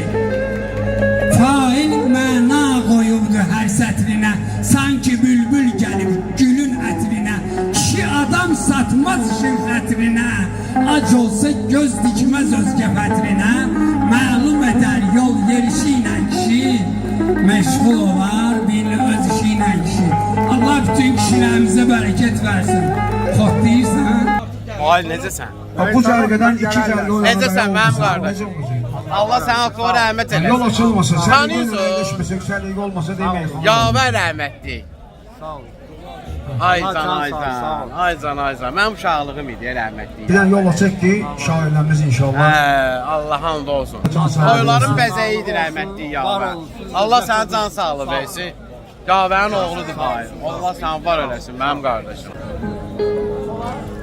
Fail məna qoyubdur hər sətrinə, sanki bülbül gəlib gülün ətrinə, kişi adam satmaz işin xətrinə, ac olsa göz dikməz özgə fətrinə, məlum edər yol yerişi ilə kişi, məşğul olar bil öz işi ilə kişi. Allah bütün kişilərimizə bərəkət versin. Xod deyirsən? Ay, necəsən? Bu cərgədən 2 cərgə oynanır. Necəsən mənim qardaşım? Allah sənə aklıma rəhmət eləsin. Yol açılmasın. Tanıyorsun. Yüksəklik olmasa deməyin. Yavə rəhmətli. Sağ ol. Ay can. Mənim uşaqlığım idi, rəhmətli. Bir dənə yol açıq ki, şairlərimiz inşallah. Hə, Allah hamd olsun. Toyların bəzəyi idi, rəhmətli Yavə. Allah sənə can sağlığı versin. Yavənin oğludur hayır. Allah sənə var eləsin, mənim qardaşım.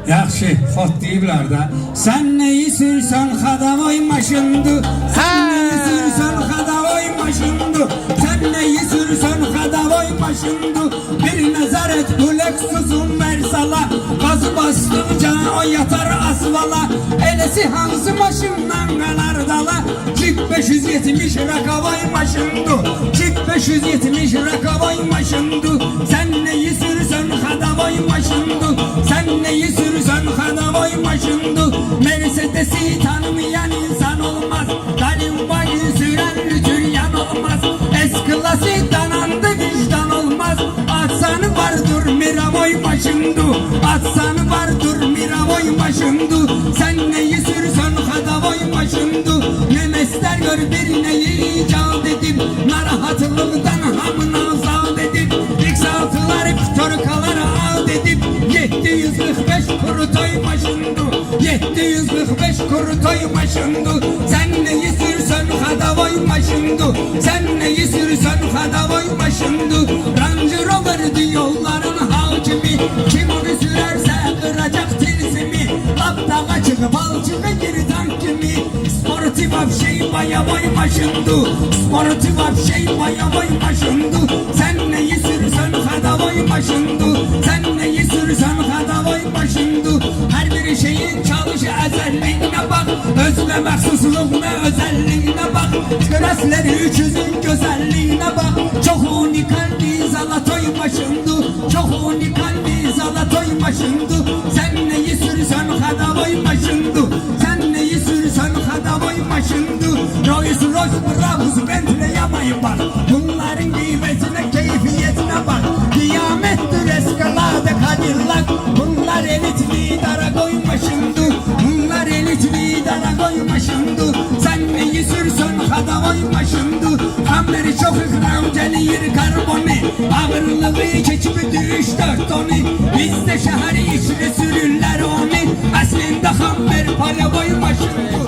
Yaxşı, xod deyiblər də. Sən neyi sürsən xadavoy maşındı. Sən neyi sürsən xadavoy maşındı. Sən neyi sürsən xadavoy maşındı. Bir nəzər et bu Lexusun Versala. Qazı bastıqca o yatar asvala. Eləsi hansı maşından qalar dala. Cik 570 rakavoy maşındı. Cik 570 rakavoy maşındı. Sən neyi sürsən xadavoy maşındı. Sən neyi sürsən xadavoy maşındı. Mercedes'i tanımayan insan olmaz. Galimbayı süren rütülyan olmaz. S-klası danandı vicdan olmaz. Atsanı vardır Miravoy maşındı. Atsanı vardır Miravoy maşındı. Sen neyi sürsən xadavoy maşındı. Nemesler gör bir neyi icat edip narahatlıktan hamına azad edip X6'ları torkalara ad edip 745 kurutoy maşındı. 745 kurutoy maşındı. Sen neyi sürsən xadavoy maşındı. Sen neyi sürsən xadavoy maşındı. Range Rover'dı yolların hakimi. Kim onu sürerse kıracak tilsimi. Laptağa çıkıp alçığa gir tank kimi. Sportif şey bayavoy maşındı. Sportif şey bayavoy maşındı. Sen neyi sürsən xadavoy maşındı. Sen neyi sürsən xadavoy maşındı. Her bir şeyin çalışı özelliğine bak. Özüne məxsusluğuna özelliğine bak. Kresleri 300'ün güzelliğine bak. Çok unikal bir Zalatoy maşındı. Çok unikal bir Zalatoy maşındı. Sen neyi sürsən xadavoy maşındı. Sen neyi sürsən xadavoy maşındı. Rolls Royce, Brabus, Bentley yamayı bak. Bunların kıymetine, keyfiyetine bak. Kıyamettir Escalade, Cadillac. Bunlar elitli dara koymaşındı. Bunlar elitli dara koymaşındı. Sen neyi sürsün hadavay başımdı. Hamleri çok ikram gelir karboni. Ağırlığı keçip 3-4 tonu. Bizde şehri içine sürürler onu. Aslında hammer paraboy başımdı.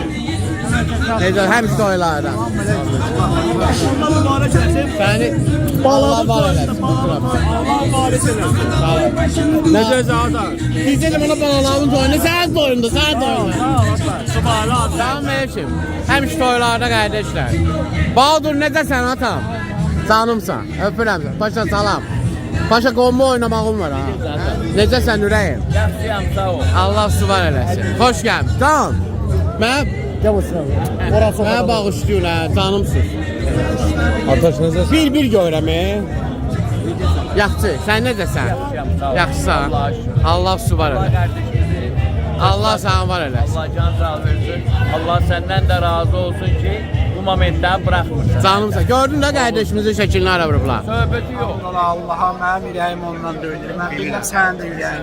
Necə həmişə toylardan. Səni Allah var eləsin. Necə zaten? Bizim ona balaların toyunu, sən toyunda, sən toyunda. Salam aleyküm. Həmişə toylarda qardaşlar. Bahadur necəsən atam? Canımsan, öpürəm sən. Paşa salam. Paşa qomba oynamağım var ha. Necəsən ürəyim? Yaxşıyam, sağ ol. Allah suvar eləsin. Xoş gəlmiş. Can. Mən Mənə bağışlayın hə, canımsın. Ataş necəsən? Bir görəm Yaxşı, sən necəsən? Yaxşısan? Allah su var elə. Allah sana var eləsin. Allah can sağ versin. Allah səndən də razı olsun ki, bu momentdən bıraxmırsan. Canımsan. Gördün də qardaşımızın şəklini ara vurublar. Söhbəti yox. Allah'a mənim ürəyim ondan döyülür. Mən bilirəm sənin də ürəyin.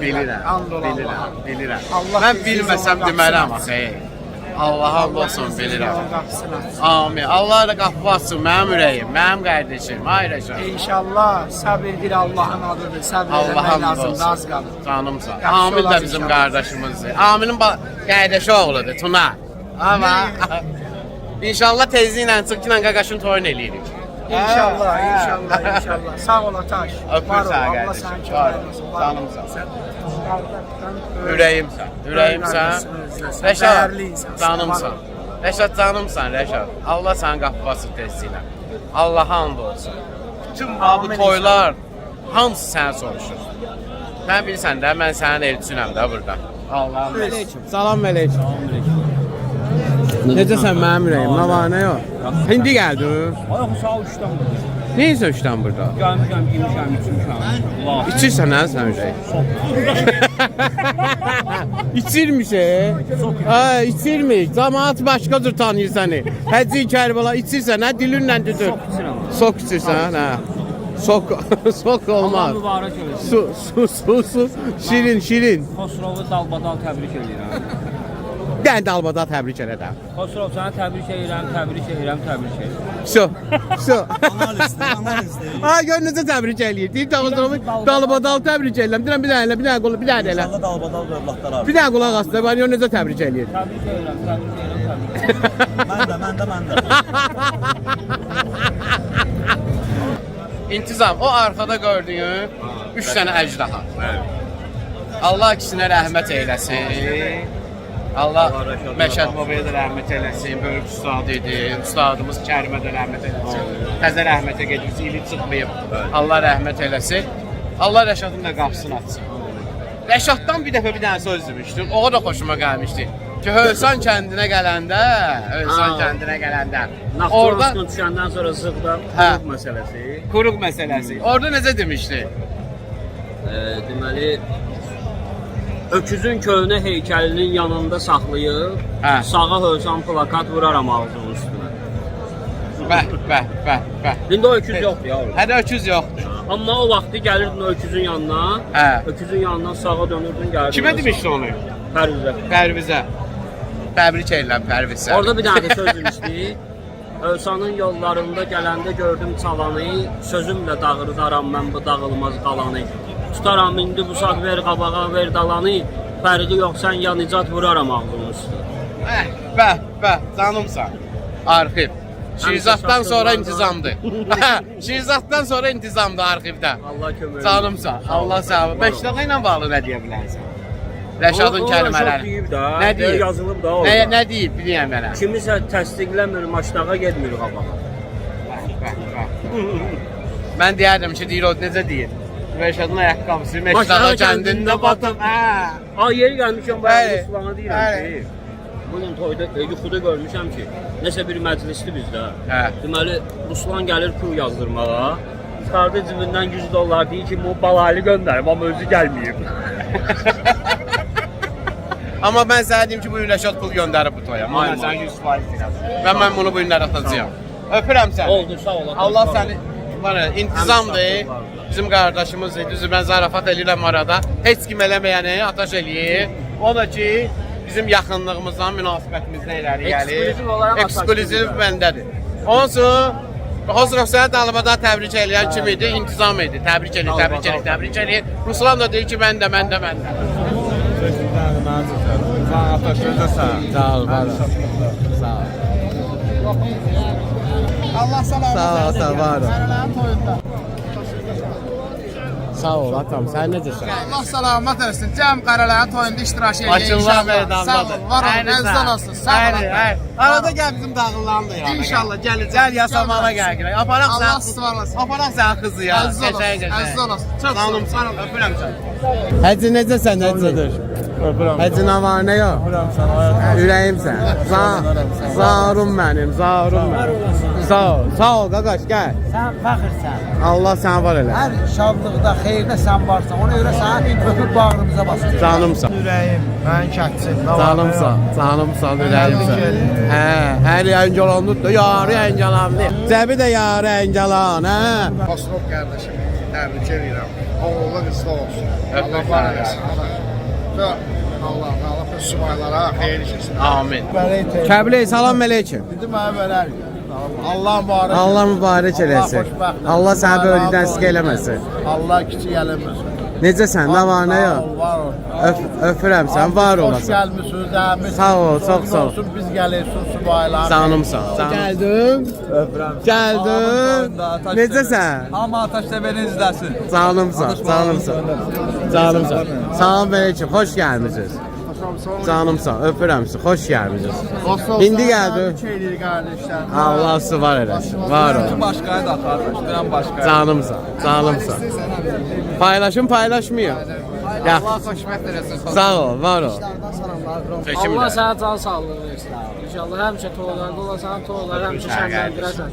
Bilirəm. Mən bilməsəm deməliyəm axı. Allah olsun bilirəm. Amin. Allah da qapı açsın mənim ürəyim, mənim qardaşım, ayrıca. İnşallah səbirdir Allah'ın adıdır. Səbir etmək lazımdır, az qalır. Canımsan. Amil də bizim qardaşımızdır. Amilin qardaşı oğludur, Tuna. Ama İnşallah tezliklə Çırkıyla qaqaşın toyunu eləyirik. İnşallah. Sağ ol Ataş. Öpür sağ qardaşım. Canımsan. Ürəyimsən. Rəşad, canımsan. Rəşad, canımsan, Rəşad. Allah sənin qapı basır tezliklə. Allaha and olsun. Bütün bu toylar hamısı səni soruşur. Mən bilirsən də, mən sənin elçinəm də burada. Allah'ım aleyküm. Salam aleyküm. Necəsən mənim ürəyim? Nə var, nə yox? İndi gəldin? Ayaq sağ uçdan burada. Ne izləmişdən burada? Gəlmişəm, girmişəm, içmişəm. İçirsən hə sən ürək? İçirmiş ha, içirmiş. Cəmaət başqa cür tanıyır səni. Həcci Kərbəla içirsən hə, dilinlə tutur. Sok içirsən hə. Sok olmaz. Allah mübarək eləsin. Su. Şirin. Xosrovu dalbadal təbrik edirəm. Dən dalbada təbrik edəm. Xosrov səni təbrik edirəm. Su. Ha, gör necə təbrik eləyir. Deyir Xosrovu dalbadal təbrik edirəm. Deyirəm bir dənə elə. İnşallah dalbadal övladlar abi. Bir dənə qulaq as da, gör necə təbrik eləyir. Təbrik edirəm. Mən də. İntizam, o arkada gördüyün 3 dənə əcdaha. Allah ikisinə rəhmət eyləsin. Allah Məşəd babaya da rəhmət eləsin, böyük ustad idi, ustadımız Kərimə də rəhmət eləsin. Təzə rəhmətə gedirsə, ili çıxmayıb, Allah rəhmət eləsin. Allah Rəşadın da qapısını açsın. Rəşaddan bir dəfə bir dənə söz demişdim, o da xoşuma gəlmişdi. Ki, Hövsan kəndinə gələndə, Naxçıvan düşəndən sonra Zıqda quruq məsələsi. Orada necə demişdi? Deməli, öküzün köhnə heykəlinin yanında saxlayıb, sağa Hövsan plakat vuraram ağzının üstünə. Bəh. İndi o öküz yoxdur ya orada. Hədə öküz yoxdur. Amma o vaxtı gəlirdin öküzün yanına, öküzün yanından sağa dönürdün, gəlirdin. Kimə demişdi onu? Pərvizə. Təbrik edirəm Pərvizə. Orada bir dənə də söz demişdi. Hövsanın yollarında gələndə gördüm çalanı, sözümlə dağırdaram mən bu dağılmaz qalanı. Tutaram indi bu saq ver qabağa ver dalanı, fərqi yox sən ya nicat vuraram ağzının üstünə. Bəh, canımsan. Arxiv. Şirzatdan sonra intizamdır. Şirzatdan sonra intizamdır arxivdə. Allah kömür. Canımsan. Allah sağ ol. Məşdaqa ilə bağlı nə deyə bilərsən? Rəşadın kəlmələri. Nə deyib? Yazılıb da orada. Nə deyib biləyəm mənə. Kimisə təsdiqləmir, maçdağa getmir qabağa. Mən deyərdim ki, deyir o necə deyir? Rəşadın ayaqqabısı Məşdaqa kəndində batıb. Yeri gəlmişəm, bayağı Ruslan'a deyirəm ki, bugün toyda, yuxuda görmüşəm ki, nəsə bir məclisdir bizdə. Deməli, Ruslan gəlir pul yazdırmağa, çıxardı cibindən $100 deyir ki, bu balaylı göndərim, amma özü gəlməyib. Amma mən sənə deyim ki, bu gün Rəşad pul göndərib bu toya. Mən sənə 100% deyirəm. Və mən bunu bu günlər atacağam. Öpürəm səni. Oldu, sağ ol. Allah səni intizamdır. Bizim qardaşımız idi. Düzü mən zarafat eləyirəm arada. Heç kim eləməyəni ataş eləyir. O da ki, bizim yaxınlığımızdan, münasibətimizdən irəli gəlir. Ekskluziv olaraq Ekskluziv məndədir. Onsuz Xosrov səni Dalbada təbrik eləyən kim idi? İntizam idi. Təbrik eləyir. Ruslan da deyir ki, mən də. Sağ ol, var ol. Sağ ol. Allah salamat Sağ ol, var ol. Sağ ol, atam. Sən necəsən? Allah salamat olsun. Cəm Qaraların toyunda iştirak edin. Maşınlar meydandadır. Sağ ol, var ol, əzizən olsun. Sağ ol. Arada gəl bizim dağılandı ya. İnşallah gələcək. Gəl yasamana gəl. Aparaq Allah sən. sizə var olsun. Aparaq sən qızı ya. Əziz olasın. Əziz olasın. Çox sağ olun. Sağ ol, öpürəm səni. Həcci necəsən, Həccidir? Həcci nə var, nə yox? Ürəyimsən. Zarum mənim. Sağ ol, qaqaş, gəl. Sən fəxirsən. Allah səni var elə. Hər şadlıqda, xeyirdə sən varsan. Ona görə səni öpüb bağrımıza basır. Canımsan. Ürəyim, mən kətçin. Canımsan, ürəyimsən. Hər yəngəlandı da, yarı yəngəlandı. Cəbi də yarı yəngəlan, hə? Xosrov qardaşım, təbrik edirəm. Allah qısda olsun. Allah var eləsin. Allah subaylara xeyir işləsin. Amin. Kəbli, salam əleykum. Dedim mənə verər. Allah mübarək. Allah mübarək eləsin. Allah səni böyrüdən sık eləməsin. Allah kiçik eləməsin. Necəsən, nə var, nə yox? Var ol. Öpürəm sən, var Hoş olasın. gəlmişsiniz, əmin. Sağ ol, çox sağ ol. Biz gəlirsin subaylar. Canımsan. Gəldim. Gəldim. Necəsən? Amma Ataş TV'ni izləsin. Canımsan. Salam əleykum, xoş gəlmisiniz. Canımsan, öpürəm sizi, xoş gəlmisiniz. İndi gəldim. Allah sizi var eləsin, var ol. Başqayı da qardaş, dünən başqayı. Canımsan. Paylaşmıyor. Allah xoşbəxt eləsin. Sağ ol, var ol. Allah sənə can sağlığı versin. İnşallah həmişə toylarda olasan, toyları həmişə şənləndirəsən.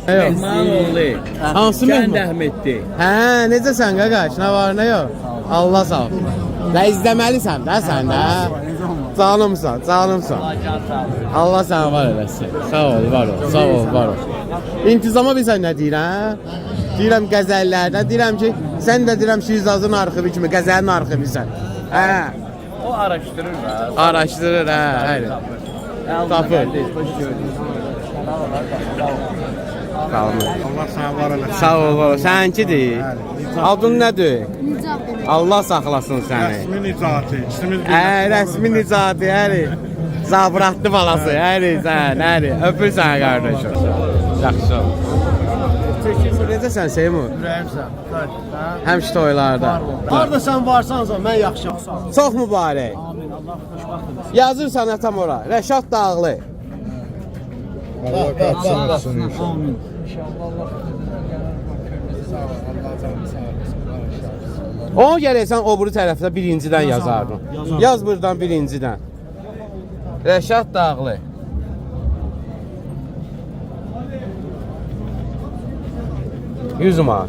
Hansı Məmməd Əhməddir? Hə, necəsən qaqaş? Nə var, nə yox? Allah sağ ol. Və izləməlisən də sən də. Canımsan. Allah səni var eləsin. Sağ ol, var ol. İntizama bilsən nə deyirəm? Deyirəm qəzəllərdən, deyirəm ki, sən də deyirəm Şirzazın arxivi kimi qəzəlin arxivisən. Hə. O araşdırır da. Araşdırır, hə, hayır. Tapır. Allah sənə var eləsin. Sağ ol. Sənkidir. Adın nədir? Allah saxlasın səni. Rəsmi nicati. Rəsmi nicati, həri. Zabratlı balası, həri sən, həri. Öpür səni qardaşım. Yaxşı. Necəsən Seymur? Ürəyimsən. Həmişə toylarda. Harda sən varsansa mən yaxşı. Çox mübarək. Amin. Allah xoşbəxt eləsin. Yazırsan atam ora. Rəşad Dağlı. Allah qaçsın. Amin. O gələksən o buru tərəfdə birincidən yazardın. Yaz buradan birincidən. Rəşad Dağlı. $100 manat.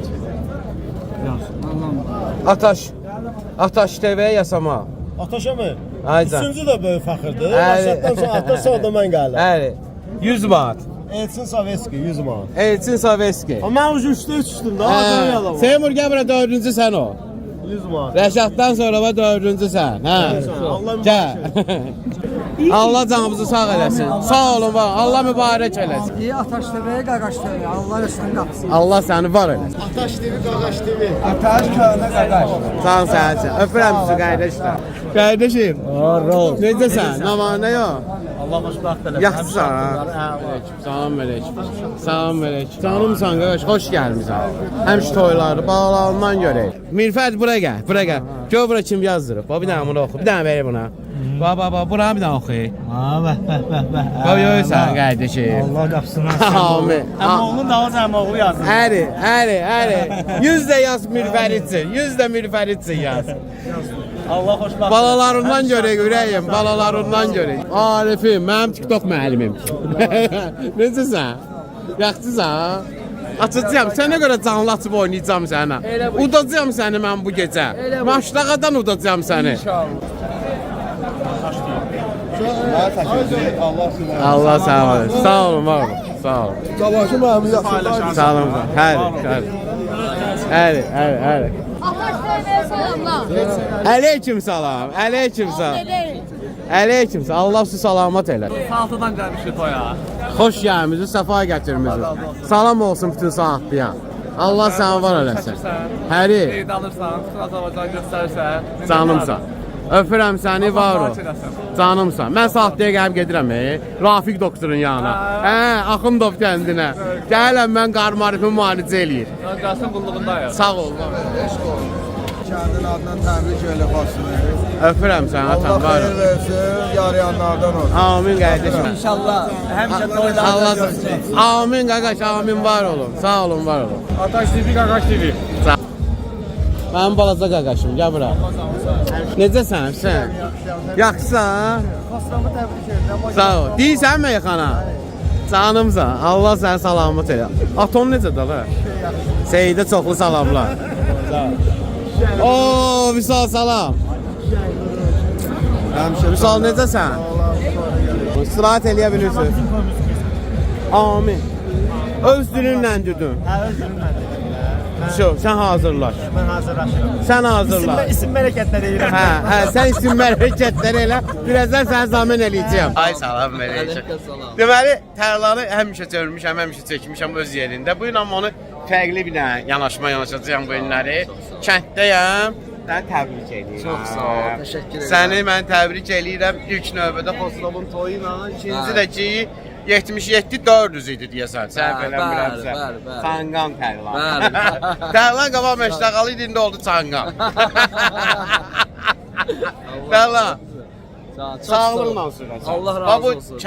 Ataş TV'yə yasama. Ataşa mı? Aycan. Üçüncü də böyük fəxirdir. Rəşaddan sonra Ataş sonra da mən gəlirəm. Bəli. 100 manat. Elçin Saveski 100 manat. Elçin Saveski. Mən ucu üstə uçdum da. Adam Seymur gəl bura dördüncü sən o. 100 manat. Rəşaddan sonra da dördüncü sən. Hə. Gəl. Allah canımızı sağ eləsin. Sağ olun, var. Allah mübarək eləsin. İyi Ataş TV'yə qaqaş TV. Allah üstün qapısın. Allah səni var eləsin. Ataş TV, qaqaş TV. Ataş köyünə qaqaş. Sağ ol sənsin. Öpürəm sizi qardaşlar. Qardaşım. Necəsən? Nə var, nə yox? Allah xoşbəxt eləsin. Yaxşısan ha? Salam əleykum. Canımsan qardaş, xoş gəlmisən. Həmişə toyları bağlarından görək. Mirfət bura gəl. Gör bura kim yazdırıb. Bir dənə bunu oxu. Bir dənə ver buna. Bura bir dənə oxu. Bax görürsən qardaşım. Allah qapısına. Amin. Əmoğlun da o əmoğlu yazır. Əri. 100 də yaz Mirfəritsin. 100 də Mirfəritsin yaz. Allah xoşbəxt. Balalarından görək ürəyim, balalarından görək. Arifim, mənim TikTok müəllimim. Necəsən? Yaxşısan? Açacağam, sənə görə canlı açıb oynayacağım sənə. Udacağam səni mən bu gecə. Maşlaqadan udacağam səni. Allah sağ olun. Sağ olun, var olun. Sağ olun. Cavaşı mənim yaxşı. Sağ olun. Həri. Ataş TV'ye salamlar. Aleyküm salam. Aleyküm. Allah sizi salamat elə. Saltıdan gəlmişik toya. Xoş gəlmisiniz, səfa gətirmisiniz. Salam olsun bütün saatlıya. Allah səni var eləsin. Həri, Qeyd alırsan, bütün Azərbaycan göstərirsən. canımsan. Öpürəm səni, var ol. Canımsan. Mən saatlıya gəlib gedirəm, Rafiq doktorun yanına. Axundov kəndinə. Gələm mən qarmarifin müalicə eləyir. Gəlsin qulluğundayım. Sağ ol. Kəndin adından təbrik elə xassını. Öpürəm səni, atam, var ol. versin, yarayanlardan olsun. Amin qardaşım. İnşallah həmişə toylarda Allah görüşəcəyik. amin qaqaş, amin, var olun. Sağ olun, var olun. Ataş TV, Qaqaş TV. Mənim balaca qaqaşım, gəl bura. Necəsən sən? Yaxşısan? Xosramı təbrik edirəm. Sağ ol. Deyirsən meyxana? Canımsan. Allah səni salamat elə. Aton necədir la? Seyidə çoxlu salamlar. Sağ ol. Oo, Vüsal salam. Vüsal necəsən? İstirahət eləyə bilirsin. Amin. Öz dilinlə dedin. Hə, öz dilimlə. Sən hazırlaş. Mən hazırlaşıram. Sən hazırlaş. İsim hərəkətlər edirəm. Hə, sən isim hərəkətləri elə. Birazdan səni zamin eləyəcəm. Ay salam verəcəm. Deməli, tərlanı həmişə görmüşəm, həmişə çəkmişəm öz yerində. Bu gün amma onu fərqli bir dənə yanaşma yanaşacağam bu günləri. Kənddəyəm. Səni təbrik edirəm. Çox sağ ol, təşəkkür edirəm. Səni mən təbrik edirəm. İlk növbədə Xosrovun toyu ilə, ikinci də ki 77-400 idi deyəsən. Sən belə bilirsən. Çanqan Tərlan. Tərlan qabaq məştəqalı idi, indi oldu Çanqan. Tərlan. Sağlıqla sürəsən. Allah razı olsun.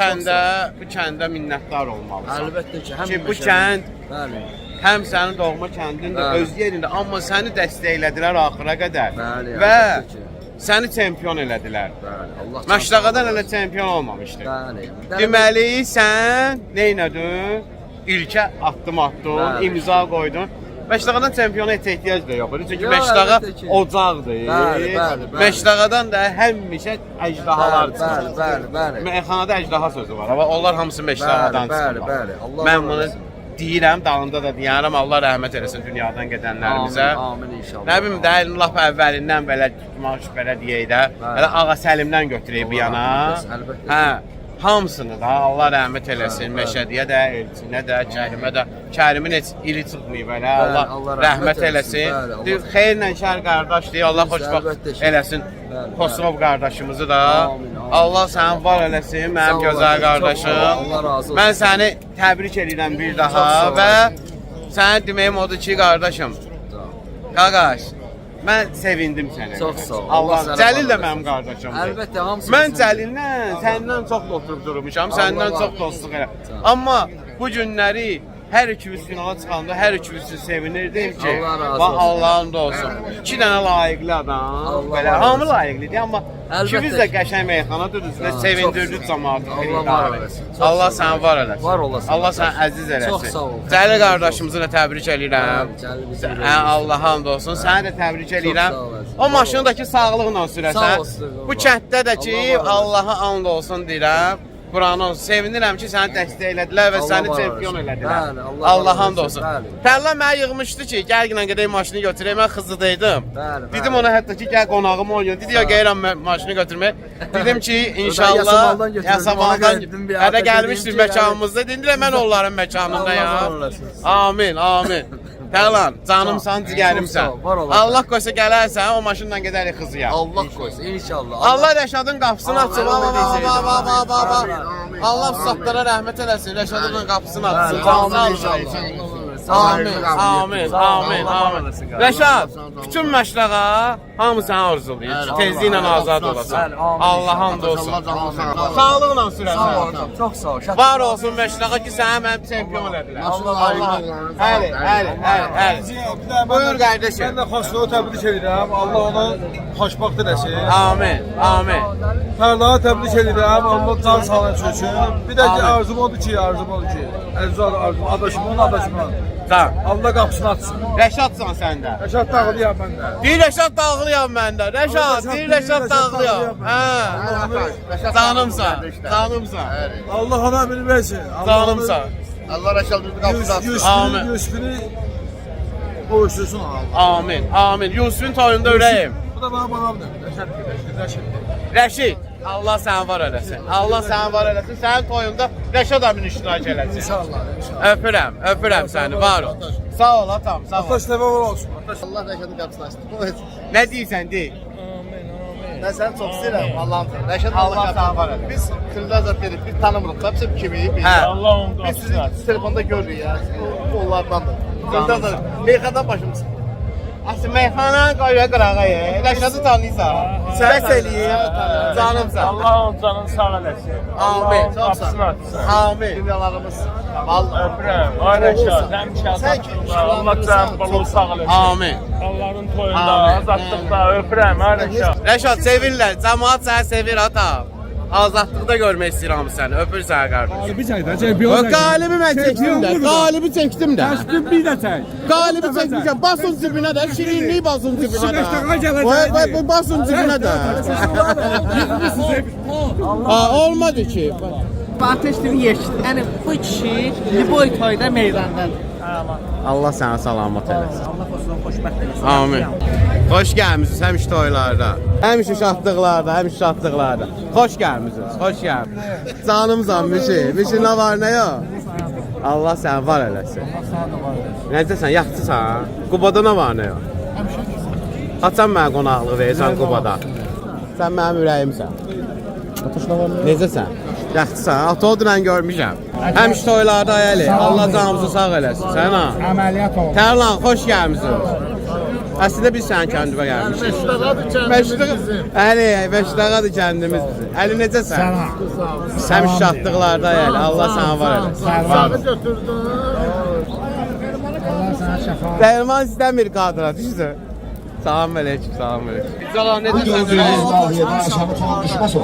Bu kəndə minnətdar olmalısan. Əlbəttə ki, həm Ki bu kənd bəli. həm sənin doğma kəndindir, Bəli. öz yerində, amma səni dəstəklədilər axıra qədər. Bəli, Və əlbəttə ki. səni çempion elədilər. Bəli, Allah Məştəqadan elə çempion olmamışdı. Bəli. Deməli sən neynədin? İlkə addım attın, Bəli. imza qoydun. Məştəqadan çempiona heç ehtiyac da yox idi. Çünki Yox, Məştəqa əlbəttə ki. ocaqdır. Bəli, bəli, bəli. Məştəqadan da həmişə əjdahalar çıxır. Bəli. Meyxanada əjdaha sözü var. Amma onlar hamısı Məştəqadan çıxır. Bəli. Allah Mən razı bunu olsun. deyirəm, dalında da deyərəm. Allah rəhmət eləsin dünyadan gedənlərimizə. Amin inşallah. Nə bilim də lap əvvəlindən belə tutmaq belə deyək də. Belə Ağa Səlimdən götürək bir yana. əlbəttə. Hə, hamısını da Allah rəhmət eləsin. Məşədiyə də, Elçinə də, Kərimə də. Kərimin heç ili çıxmayıb belə. Allah rəhmət eləsin. Deyir, xeyirlə şər qardaşdır. Allah xoşbaxt əlbəttə ki. eləsin. Bəli, Xosrov qardaşımızı da. Amin. Allah səni var eləsin, mənim Sağ gözəl olasın, qardaşım. çox sağ ol, Allah razı olsun. Mən səni təbrik edirəm bir daha sağ ol. və sənə deməyim odur ki, qardaşım, qaqaş, mən sevindim sənə. Çox sağ ol. Allah, Allah sənə Cəlil də var mənim qardaşımdır. Əlbəttə, hamısı Mən bizim. Cəlillə səndən çox oturub durmuşam, səndən Allah çox razı dostluq elə. olsun. Amma bu günləri hər ikimiz finala çıxanda hər ikimiz üçün sevinirdim ki, Allah razı bax olsun. Allahın da olsun. 2 dənə layiqli adam, Allah belə razı hamı olsun. layiqlidir, amma Əlbəttə ikimiz də ki. qəşəng meyxana düzdünüz və Çox sevindirdik sağ ol. cəmaatı. Allah var eləsin. Çox Allah sağ ol. səni var eləsin. Var olasın. Allah səni əziz eləsin. Çox sağ ol. Cəlil qardaşımızı da təbrik edirəm. Cəlil bizim Allah hamd olsun. Səni də təbrik edirəm. sağ olasın. O maşındakı sağlıqla sürəsən. Sağ olsun. Bu kənddə də ki, Allah var eləsin. Allah'a and olsun deyirəm. Quran olsun. Sevinirəm ki, səni dəstəklədilər və Allah səni var çempion eləsin. elədilər. Bəli, Allah Allah var hamd eləsin, olsun. bəli. Tərlan mənə yığmışdı ki, gəl günə gedək maşını götürək. Mən Xızıdaydım. Bəli, Dedim bəli. ona hətta ki, gəl qonağım ol. Dedi, ya gəlirəm mən maşını götürmək. Dedim ki, inşallah Yasamaldan götürdüm, Yasamaldan ona gəldim, bir hədə hafta gəlmişdir dedim ki, məkanımızda. Dedilər mən onların məkanında ya. Allah var eləsin. Amin, amin. Tərlan, canımsan, cigərimsən. Çox sağ ol, var olasın. Allah qoysa gələrsən, o maşınla gedərik Xızıya. Allah qoysun inşallah. Allah Rəşadın qapısını açsın. Allah satlara rəhmət eləsin. Rəşadın qapısını açsın. Amin inşallah. Amin, amin, amin, amin. Rəşad, bütün məşləqa hamı sənə arzulayır. Tezliklə azad olasan. Allah hamd olsun. Sağlıqla sürəsən. Çox sağ ol. Var olsun məşləqa ki, səni mənim çempion elədilər. Allah. Həli. Buyur qardaşım. Mən də Xosrovu təbrik edirəm. Allah onu xoşbaxt eləsin. Amin, amin. Tərlanı təbrik edirəm. Allah can sağlığı çöksün. Bir də ki, arzum odur ki, əziz arzum, adaşımın, adaşımın. Can. Allah qapısını açsın. Rəşadsan sən də. Rəşad dağılıyam mən də. Deyir Rəşad dağlıyam mən də. Rəşad, deyir Rəşad dağlıyam. Hə. Canımsan, canımsan. Allah ona ömür versin. Canımsan. Allah Rəşadın qapısını açsın. Amin. Yüzünü qoğuştursun Allah. Amin, amin. Yusuf'un toyunda ürəyim. Bu da benim babamdır. Rəşad. Rəşid, Allah səni var eləsin. Allah səni var eləsin. Sənin toyunda Rəşad əmin iştirak eləsin. İnşallah. Öpürəm səni, var ol. Sağ ol atam, sağ ol. Ataş nəvə var olsun. Allah Rəşadın qapısını açdı. Nə deyirsən, dey. Mən səni çox istəyirəm, Allah'ım. Rəşad Allah səni var eləsin. Biz Kırmızı zat dedik, biz tanımırıq. Hepsi kimi biz. Allah onun Biz qapısını sizi açsın. telefonda görürük ya. Onlardandır. Kırmızı zat. Meyxandan başımız. Asıl meyxana qayıya qırağaya. Rəşadı tanıyırsan. Səs eləyir. Canımsan. Allah onun canını sağ eləsin. Amin. Allah qapısını açsın. Amin. Dünyalarımız. Vallahi. Öpürəm. Ay Rəşad, həmişə azadlıqda, Allah canı balı sağ eləsin. Amin. Allah'ın toyunda, Amin. azadlıqda öpürəm, ay Rəşad. Rəşad sevirlər. Cəmaət səni sevir ata. Azadlıqda görmək istəyirəm səni. Öpür səni qardaş. Bir çay da, çempiyon. O qalibi mən çəkdim də. Qalibi çəkdim də. Çəkdim bir də çay. Qalibi çəkmişəm. Basın cibinə də. Şirinliyi basın cibinə də. Şirinlik gələcək. Vay basın cibinə də. Olmadı ki. Ateş TV yeşil. Yəni bu kişi Liboy toyda meydandadır. Allah sənə salamat eləsin. Allah olsun, xoşbəxt eləsin. Amin. Xoş gəlmisiniz həmişə toylarda. Həmişə şadlıqlarda, həmişə şadlıqlarda. Xoş gəlmisiniz, xoş gəlmisiniz. Canımsan Mişi. Mişi nə var, nə yox? Allah səni var eləsin. Necəsən, yaxşısan? Qubada nə var, nə yox? Açan mənə qonaqlıq verirsən Qubada. Sən mənim ürəyimsən. Necəsən? Yaxşısan, atodu mən görmüşəm. Həmişə toylarda ayəli. Allah canımızı sağ eləsin. Sən ha? Əməliyyat oldu. Tərlan, xoş gəlmisiniz. Əslində biz sənin kəndimə gəlmişik. Beşdağadır kəndimiz bizim. Əli necəsən? Həmişə şadlıqlarda ayəli. Allah sənə var eləsin. Dəyirman istəmir qadına, düşsün. Salam aleyküm, salam aleyküm. Calan necəsən?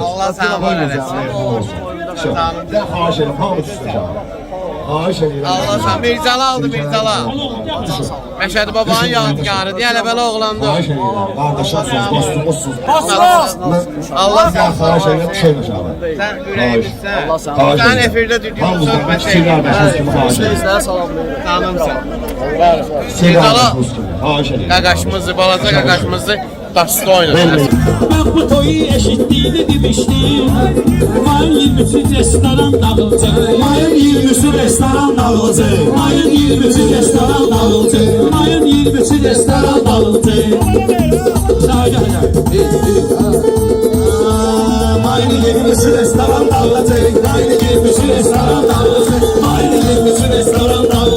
Allah sənə var eləsin. Xahiş edirəm, hamı düşsün. Xahiş edirəm. Allah sənə Mirzəli aldı, Mirzəli. Məşədi babanın yadigarıdır, yəni belə oğlandı. Xahiş edirəm, qardaşımsınız, dostumuzsunuz. Allah sənə Xahiş edirəm, düşəyin aşağı. Sən ürəyimizsən. Xahiş Sən edirəm. efirdə düdüyün Hamımızdan söhbət kiçik qardaşımız kimi xahiş edirəm. Canımsan. Kiçik qardaşımız kimi xahiş edirəm. Qaqaşımızı, balaca qaqaşımızı daşda oynasın. Ben bu toyu eşittiğini demiştim. Mayın 23'ü restoran dağılacak. Mayın 23'ü restoran dağılacak. Mayın 23'ü restoran dağılacak. Mayın 23'ü restoran dağılacak. Mayın 23'ü restoran dağılacak. Mayın 23'ü restoran dağılacak. Mayın 23'ü restoran dağılacak.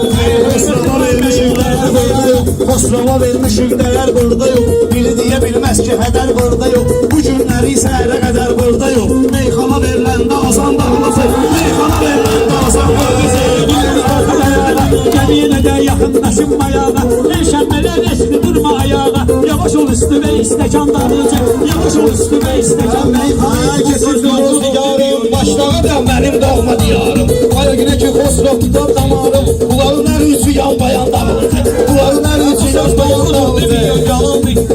Koslova vermişik değer burada yok. Biri diye bilmez ki heder burada yok. Bu günləri səhərə qədər burada yok. Meyxana veriləndə azan dağılacaq. Meyxana veriləndə azan dağılacaq. Gel yine de yakınlaşın mayağa. Şənbələr eşli durma ayağa. Yavaş ol üstüme istəkan dağılacaq. Yavaş ol üstüme istəkan meyxanaya kesildiğiniz diyarım. Başlağıdır benim doğma diyarım. Aya güne ki Xosrov tutar damarım. Bunların her üçü yan bayan dağılacaq. Bunların her üçü yan bayan dağılacaq.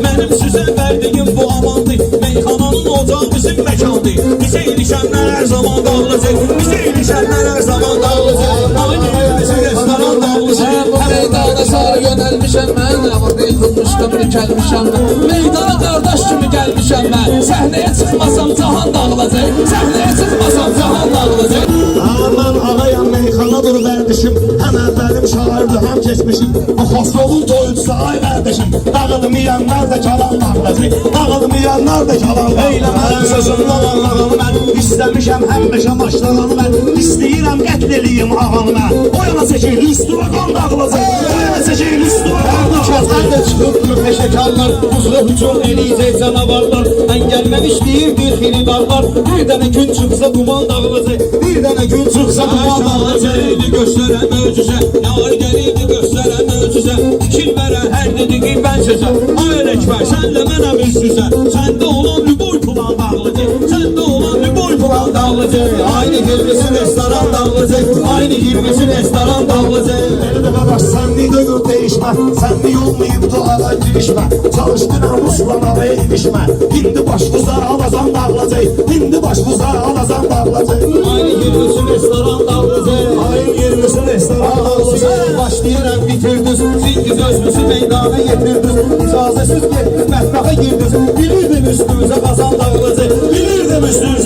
Mənim sizə verdiyim bu amandır. Meyxananın ocağı bizim məkandır. Bizə ilişənlər hər zaman dağılacaq. Bizə ilişənlər hər zaman dağılacaq. Aynı bizim restoran dağılacaq. Meydana sarı yönəlmişəm mən. Avrupa yıxılmışdım, dikəlmişəm. Meydana qardaş kimi gəlmişəm mən. Səhnəyə çıxmasam cahan dağılacaq. Səhnəyə çıxmasam cahan dağılacaq. Aman ağayam meyxanadır vərdişim. Həm əvvəlim şairdir, həm keçmişim. O Xosrovun toyucusu ay vərdişim. Dağılmayanlar da kalan dağılacaq. Dağılmayanlar da kalan eyləməm. Sözümdən Allah'ını mən istəmişəm həmişə başlananı mən. İstəyirəm qətl eləyim ağanı mən. O yana çəkil, üstüvə qan dağılacaq. O yana çəkil, üstüvə qan dağılacaq. Çıxıbdır peşəkarlar, buzlu hücum eləyəcək canavarlar. Əngəlməmiş bir xiridarlar. Bir dənə gün çıxsa duman dağılacaq. Bir dənə gün çıxsa duman dağılacaq. Göstərən möcüzə, yar gəlirdi göstərən möcüzə. Fikir verən hər dediğim ben sözə. Ay Əkbər, sənlə mənəm üst-üzə. Səndə olan lüboy pulan dağılacaq. Səndə olan lüboy pulan dağılacaq. Aynı 20'si restoran dağılacaq. Aynı 20'si restoran dağılacaq. Beni de qardaş, sənli döyür değişmə. Sənli olmayıb duağa girişmə. Çalışdın Ruslan havaya ilişmə. Hindi baş buzar alazan dağılacaq. Hindi baş buzar alazan dağılacaq. Aynı 20'si restoran dağılacaq. Aynı 20'si restoran dağılacaq. Başlayarak bitirdiniz. Siz özünüzü meydana getirdiniz. İcazəsiz getdiniz, mətbaxa girdiniz. Bilirdim üstünüzə qazan dağılacaq. Bilirdim üstünüzə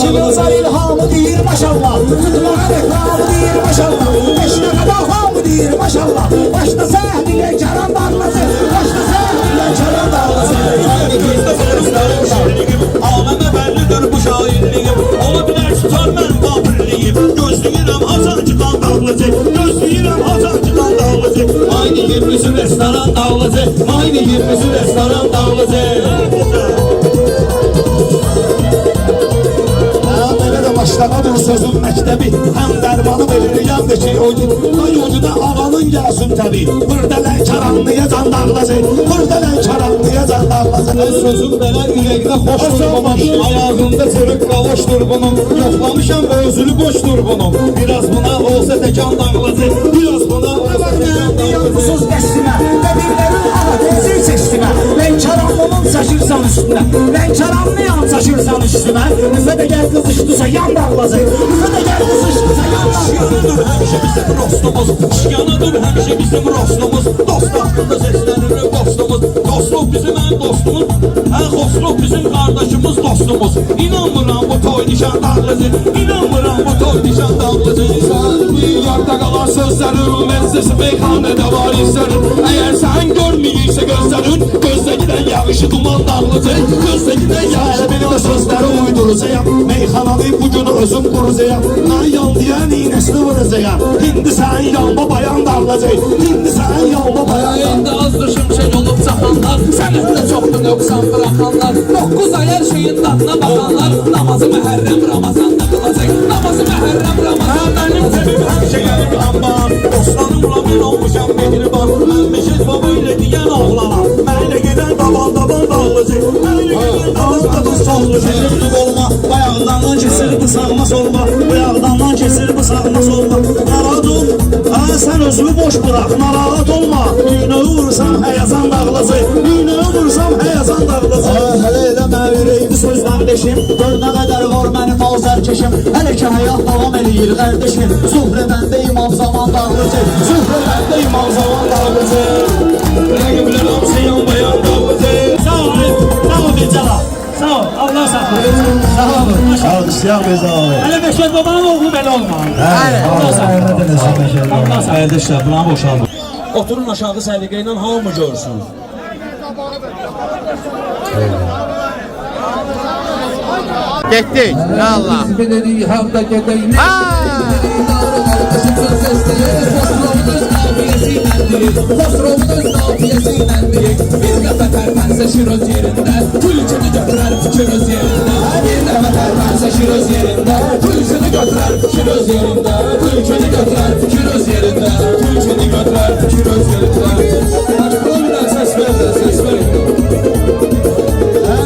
Kiminsa ilhamı deyir maşallah, tutmağa reklamı deyir maşallah, eşine kadar hamı deyir maşallah. Başta sen ile caran darlası, başta sen ile caran darlası. Yani bizde sözlerim şiirliyim, aleme bellidir bu şairliyim. Ola bilər tutar mən babirliyim, gözləyirəm Hasancıqan dağlıcı, gözləyirəm Hasancıqan dağlıcı. Aynı yerimizi restoran dağlıcı, aynı yerimizi restoran dağlıcı. Başlamadır sözün məktəbi, həm dərmanı verir yandaki oyun. Oyununa alanın gəlsin təbi, burada lənkaranlıya can dağlazı, burada lənkaranlıya can dağlazı. Sözüm belə ürəkdə xoşdur bunun, ayağında çırıq qavoşdur bunun. Yoxlamışam özünü boşdur bunun, biraz buna olsa təkan dağlazı, biraz buna olsa təkan dağlazı. Söz qəstimə, qəbirlərin alatəsi çəksimə, lənkaranlının çaşırsan üstünə, lənkaranlıyan çaşırsan üstünə. Üfədə gəl qızışdısa yan dağlazı, üfədə gəl qızışdısa yan dağlazı. Şiyanıdır həmişə bizim rostumuz, şiyanıdır həmişə bizim rostumuz. Dost haqqında səslənir dostumuz, dostluq bizim ən dostumuz, ən xoşluq bizim qardaşımız dostumuz. İnanmıram bu toy nişan dağlıcı, inanmıram bu toy nişan dağlıcı. Sən yarda qalan sözlərin, məncəsi meyxanədə var izlərin. Əgər sən görməyirsə gözlərin, gözlə gidən yağışı duman dağlıcı, gözlə gidən yağışı benim də sözləri uyduracağım. Meyxananı bugün özüm quracağım, mən yan deyən iynəsini vuracağım. Hindi sən yanma bayan dağlıcı, hindi sən yanma bayan dağlıcı. İndi azdır şimşək olub çaxanlar, sənətdə çoxdur nöqsan bıraxanlar. 9 ay hər şeyin dadına baxanlar, namazı məhərrəm Ramazanda qılacaq, namazı məhərrəm Ramazanda. Mənim təbim həmişə gəlib ambar, dostlarımla mən olmuşam mehriban. Mən Meşet baba ilə deyən oğlana, mənlə gedən daban dağlıcı, mənlə gedən daban sollucu. Sözlük olma, bayağıdandan kesir bu sağmaz olma, bayağıdandan kesir bu sağmaz olma. Narahat ol, sən özünü boş bırak, narahat olma. Düynəyi vursam həyazan dağlıcı, düynəyi vursam həyazan dağlıcı. Hələ eləmə ürəydi sözdən deşim, gör nə qədər var mənim azər keşim. Hələ ki həyat davam eləyir qardeşim, zuhrə məndə imam zaman dağlıcı, zuhrə məndə imam zaman dağlıcı. Rəqiblər hamısı yan bayan dağlıcı. Sağ ol Bircəla, sağ ol, Allah saxlayın. Sağ olun. Alqışlayan Bircəla abi. Hələ Məşəd babanın oğlu belə olmalı. Allah saxlayın. Allah saxlayın. Qardeşlər, buranı boşaldır. Oturun aşağı səliqə ilə hamı görsün. Getdik. Ya Allah. Xosrovun öz nafiyəsiyləndir, bir dəfə tərpənsə öz yerində, gülçünü götürər fikir öz yerində. Bir dəfə tərpənsə öz yerində, gülçünü götürər fikir öz yerində, gülçünü götürər fikir öz yerində, gülçünü götürər fikir öz yerində. Başqoyla səs verin, səs verin.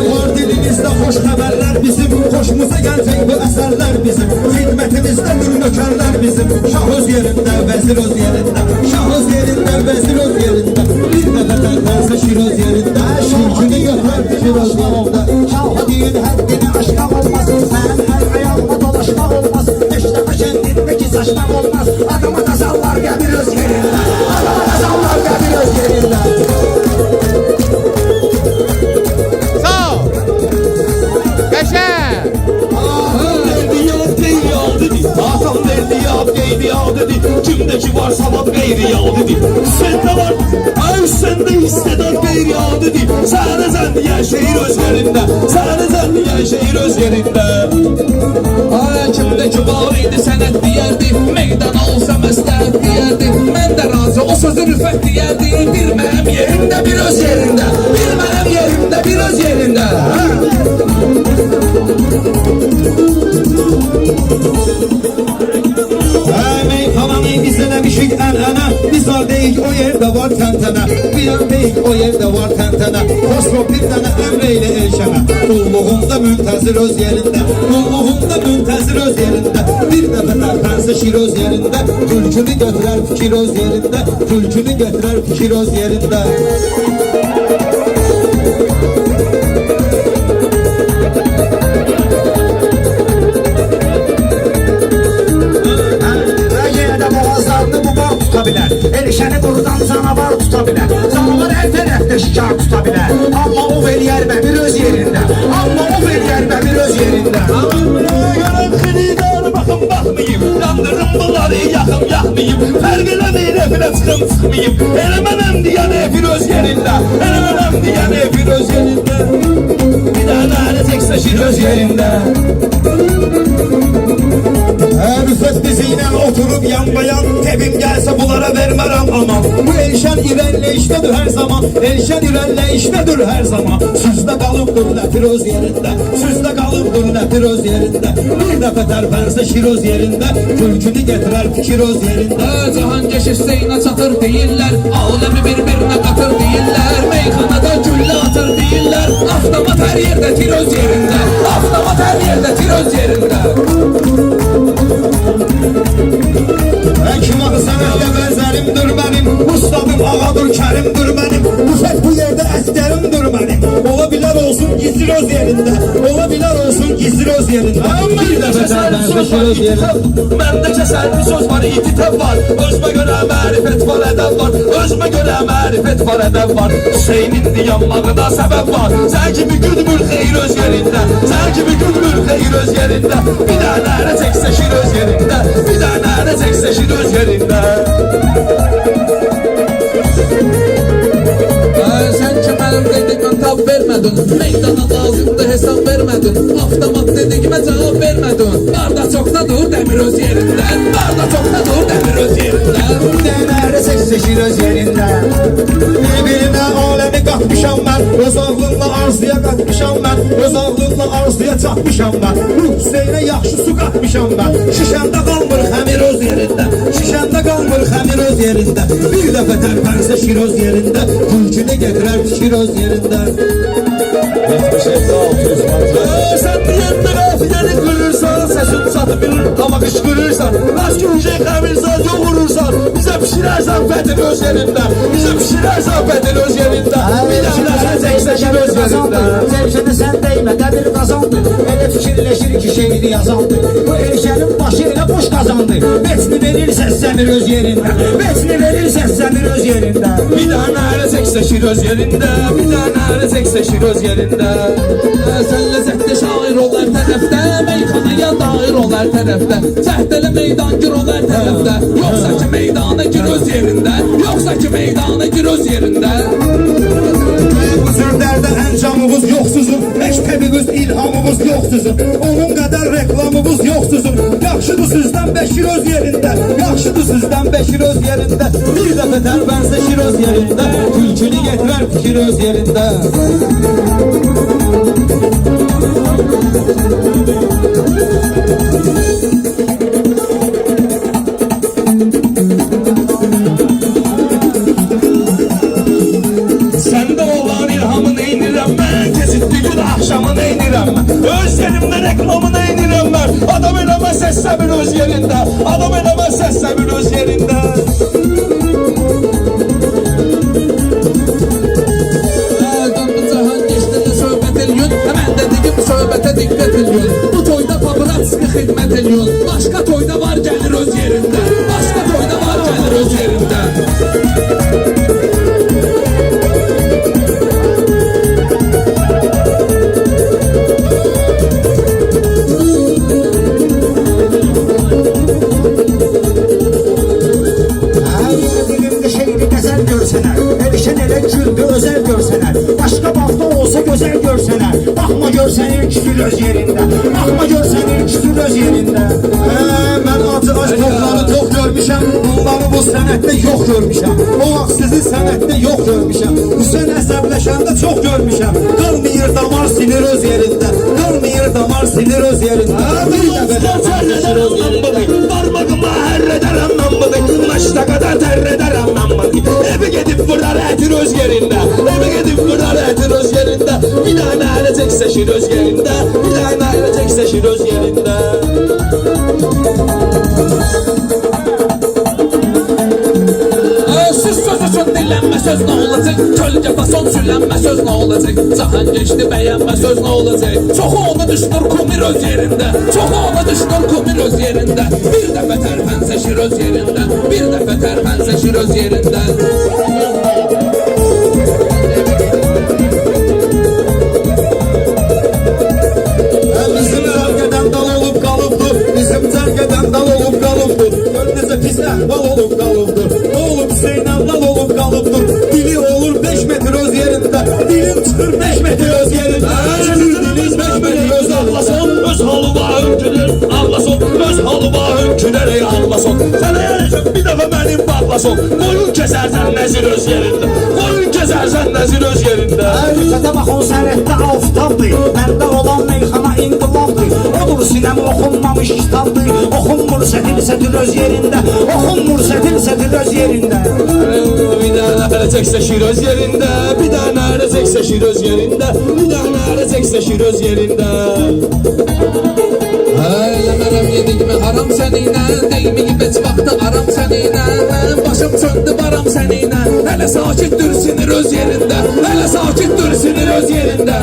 Var dilimizdə xoş xəbərlər bizim, xoşumuza gələcək bu əsərlər bizim. Xidmətimizdə nökərlər bizim, şah öz yerində, vəzir öz yerində, şah öz yerində, vəzir öz yerində. Bir dəfə tərpənsə şir öz yerində, şirkini götürər fikir öz yerində. Şahı deyin həddini aşmaq olmaz, sənin hər ayağına dolaşmaq olmaz. Eşləmə kəndindəki saçmaq olmaz, adama da sallar qəbir öz yerində, adama da sallar qəbir öz yerində. Hasan verdi ya deydi ya dedi, kimdeki var sabah gayri ya dedi. Sende var, ay sende istedar gayri ya dedi. Sana zendiyen şehir öz yerinde, sana zendiyen şehir öz yerinde. Ay kimdeki var idi sənət deyərdi, meydan olsa məsləhət deyərdi. Mən də razı o sözü rüfət deyərdi, bir mənim yerimdə bir öz yerində, bir mənim yerimdə bir öz yerində. Meyxananı biz eləmişik ən-ənə, biz var deyik o yerdə var təntənə, bir an deyik o yerdə var təntənə. Xosrov bir dənə əmr eylə elşənə, qulluğunda müntəzir öz yerində, qulluğunda müntəzir öz yerində. Bir dəfə tərpənsə şir öz yerində, tülkünü götürər fikir öz yerində, tülkünü götürər fikir öz yerində. Erişəni buradan canavar tuta bilər, canavar hər tərəfdə şikar tuta bilər. Amma o eləyər bə bir öz yerində, amma o eləyər bə bir öz yerində. Yandırım bunları yakım yakmayayım. Fərq eləmir efinə çıxım çıxmayayım. Eləmənəm deyən efir öz yerində. Eləmənəm deyən efir öz yerində. Bir dənə əli çəksə şir öz yerində. Rüfət diziyle oturup yan bayan tebim gelse bunlara vermərəm aman. Bu Elşən İrənlə işlədir hər zaman. Elşən İrənlə işlədir hər zaman. Sözdə qalıbdır nəfir öz yerində. Sözdə qalıbdır nəfir öz yerində. Bir dəfə tərpənsə şir öz yerində. Tülkünü getirər fikir öz yerində. Cahan keşif seyine çatır deyirlər. Aləmi bir-birinə qatır deyirlər. Meyxanada güllə atır deyirlər. Avtomat hər yerdə tir öz yerində. Avtomat hər yerdə tir öz yerində. Həkim adı sənətlə bənzərimdir mənim. Ustadım ağadır kərimdir mənim. Rüfət bu yerdə əsgərimdir mənim. Ola bilər olsun gizli öz yerində. Ola bilər olsun gizli öz yerində. Bir dəfə tərpənsə şir öz yerində. Məndə kəsərli söz var, ititəb var. Özmə görə mərifət var, ədəb var. Özmə görə mərifət var, ədəb var. Hüseynin yanmağına səbəb var. Sən kimi gülmür xeyir öz yerində. Sən kimi gülmür xeyir öz yerində. Bir dənə ərə çəksə şir öz yerində. Bir dənə ərə çəksə şir öz yerində. Sən ki mənim dedikmə tab vermədin. Meydana lazımdır hesab vermədin. Avtomat dedikmə cavab vermədin. Barda çoxdadır dəmir öz yerində. Barda çoxdadır dəmir öz yerində. Dənərə çəksə şir öz yerində. Bir-birinə aləmi qatmışam mən. Öz ağlımla arzuya qatmışam mən. Öz ağlımla arzuya çatmışam mən. Hüseynə yaxşı su qatmışam mən. Şişəndə qalmır xəmir öz yerində. Şişəndə qalmır xəmir öz yerində. Bir dəfə tərpənsə şir öz yerində. Tülkünü getirər fikir öz yerində. Sən deyəndə qafiyəni qırırsan, səsin çatmır, amma qışqırırsan. Məskürcək xəmirsən, yoğurursan. Bizə pişirərsən fətin öz yerində. Bizə pişirərsən fətin öz yerində. Bir dənə çəksə şir öz yerində. Sevşəni sən deymə, qədir qazandı. Elə fikirləşir ki şehidi yazandı. Bu Elşənin başı elə boş qazandı. Beçni verirsə səmir öz yerində. Beçni verirsə səmir öz yerində. Bir dənə ərə çəksə şir öz yerində. Bir dənə ərə çəksə şir öz yerində. Sən ləzzətli şair olar tərəfdə. Meyxanaya dair olar tərəfdə. Cəhdəli meydankir olar tərəfdə. Yoxsa ki meydana gir öz yerində. Yoxsa ki meydana gir öz yerində. Bu sözlərdə əncamımız yoxsuzum. Məktəbimiz ilhamımız yoxsuzum. Onun qədər reklamımız yoxsuzum. Yaxşıdır sizdən Bəşir öz yerində. Yaxşıdır sizdən Bəşir öz yerində. Bir dəfə tərpənsə şir öz yerində. Tülkünü getirər fikir öz yerində. Səndə olan ilhamı neynirəm mən. Keçidli gün axşamı neynirəm mən. Öz yerimdə reklamı neynirəm mən. Adam eləməz səsləmir öz yerində. Adam eləməz səsləmir öz yerində. Cahan geçdi söhbət eləyün. Həmən də digim söhbətə diqqət eləyün. Bu toyda paparazzi xidmət eləyün. Başqa toyda var gəlir öz yerində. Başqa toyda var gəlir öz yerində. Elşən elə güldü, özəl görsənər. Başqa vaxtda olsa gözəl görsənər. Baxma görsənir küsür öz yerində. Baxma görsənir küsür öz yerində. Mən acı toxları çox görmüşəm. Bunları bu sənətdə yox görmüşəm. O vaxt sizi sənətdə yox görmüşəm. Hüseyn əsəbləşəndə çox görmüşəm. Qalmayır damar sinir öz yerində. Qalmayır damar sinir öz yerində. Bir dəfə tərpənsə öz yerində. Parmağıma hərrədərəm mən bunu. Naşda qədər tərrədərəm mən bunu. Evi gedib vurar ətir öz yerində. Evi gedib vurar ətir öz yerində. Bir dənə ələ çəksə şir öz yerində. Bir dənə ələ çəksə şir öz yerində. Siz söz üçün dinlənmə söz nə olacaq? Kölgə fason sürlənmə söz nə olacaq? Cahan geçdi bəyənmə söz nə olacaq? Çoxu onu düşünür kumir öz yerində. Çoxu onu düşünür kumir öz yerində. Bir dəfə tərpənsə şir öz yerində. Bir dəfə tərpənsə şir öz yerində. Bizim cərgədən dal olub qalıbdı. Bizim cərgədən dal olub qalıbdı. əhval olub qalıbdır. Oğlum Hüseyin əvval olub qalıbdır. Dili olur 5 metr öz yerində, dilim çıxır 5 metr öz yerində. Diliniz 5 metr öz ağlasın, öz halıma hönkünür, ağlasın, öz halıma hönkünür, ey ağlasın. Sənə yarışım bir dəfə mənim bağlasın, qoyun kəsərsən nəzir öz yerində, qoyun kəsərsən nəzir öz yerində. Rüfətə baxın sənətdə aftabdır, məndə olan meyxana inqilabdır. Odur sinəm oxunmamış kitabdır, oxunmur sətil öz yerində, oxunmur sətil öz yerində. Bir dənə ərəcəksə şir öz yerində, bir dənə ərəcəksə şir öz yerində, bir dənə ərəcəksə şir öz yerində. Eləmərəm yedigmi haram səninlə, Deymiyib heç vaxtı aram səninlə, başım söndü baram səninlə. Hələ sakit dürsünür öz yerində, hələ sakit dürsünür öz yerində.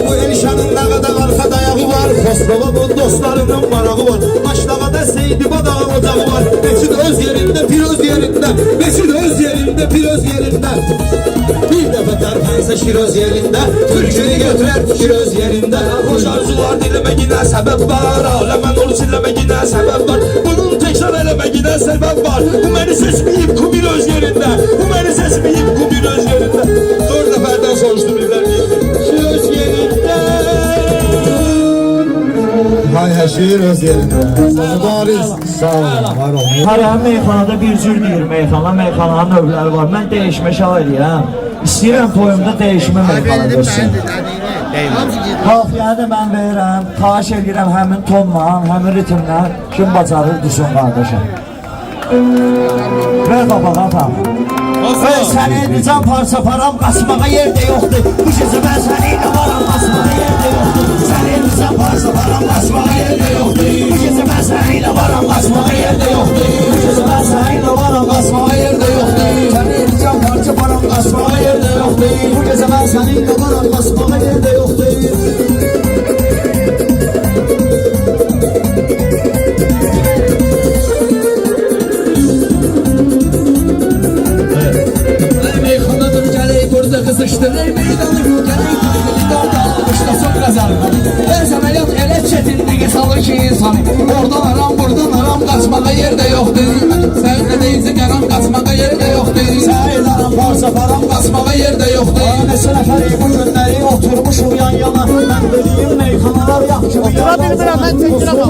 Bu Elşanın nə qədər arxa dayağı var, Xosrovun dostlarının marağı var. Başlağada Seydi Badağın ocağı var, Meçid öz yerində, pir öz yerində, Meçid öz yerində, pir öz yerində. Bir dəfə tərpənsə şir öz yerində, Türkünü götürər fikir öz yerində. Xoş arzular diləməginə səbəb var, aləmən ol siləməginə səbəb var. Bunun təkrar eləməginə səbəb var. Bu məni seçməyib kumir öz yerində, bu məni seçməyib kumir öz yerində. 4 nəfərdən soruşdu birlər şir öz yerində. Hay şir öz yerində. Sazı bariz, sağ olun, var olun. Hər meyxanada bir cür deyir meyxana, meyxananın növləri var. Mən dəyişmə şairiyəm. İstəyirəm toyumda dəyişmə meyxana görsün. Qafiyəni də mən verirəm, xahiş edirəm həmin tonla, həmin ritmlə kim bacarır düşün qardaşım. Ver babağa tam. Səni edəcəm parça param, qaçmağa yer də yoxdur. Bu gecə mən səni ilə varam, qaçmağa yer də yoxdur. Səni edəcəm parça param, qaçmağa yer də yoxdur. Bu gecə mən səni ilə varam, qaçmağa yer də yoxdur. Bu gecə mən səni ilə varam, qaçmağa yer də yoxdur. Səni edəcəm parça param, qaçmağa yer də yoxdur. Bu gecə mən səni ilə varam, qaçmağa yer də yoxdur. Qızışdırır meydanı, gələk türkülü dördə almışlasın qazanmalı. Öz əməliyyat elə çətinliği salır ki insanı, oradan aram, buradan aram, qaçmağa yer də yoxdur. Səninlə deyicə qaram, qaçmağa yer də yoxdur. Sənin aram, parça param, qaçmağa yer də yoxdur. Neçə nəfəri bu günləri oturmuşuq yan yana, mən dediyim meyxanalar yaxşı bir yana. Mən çəkirəm.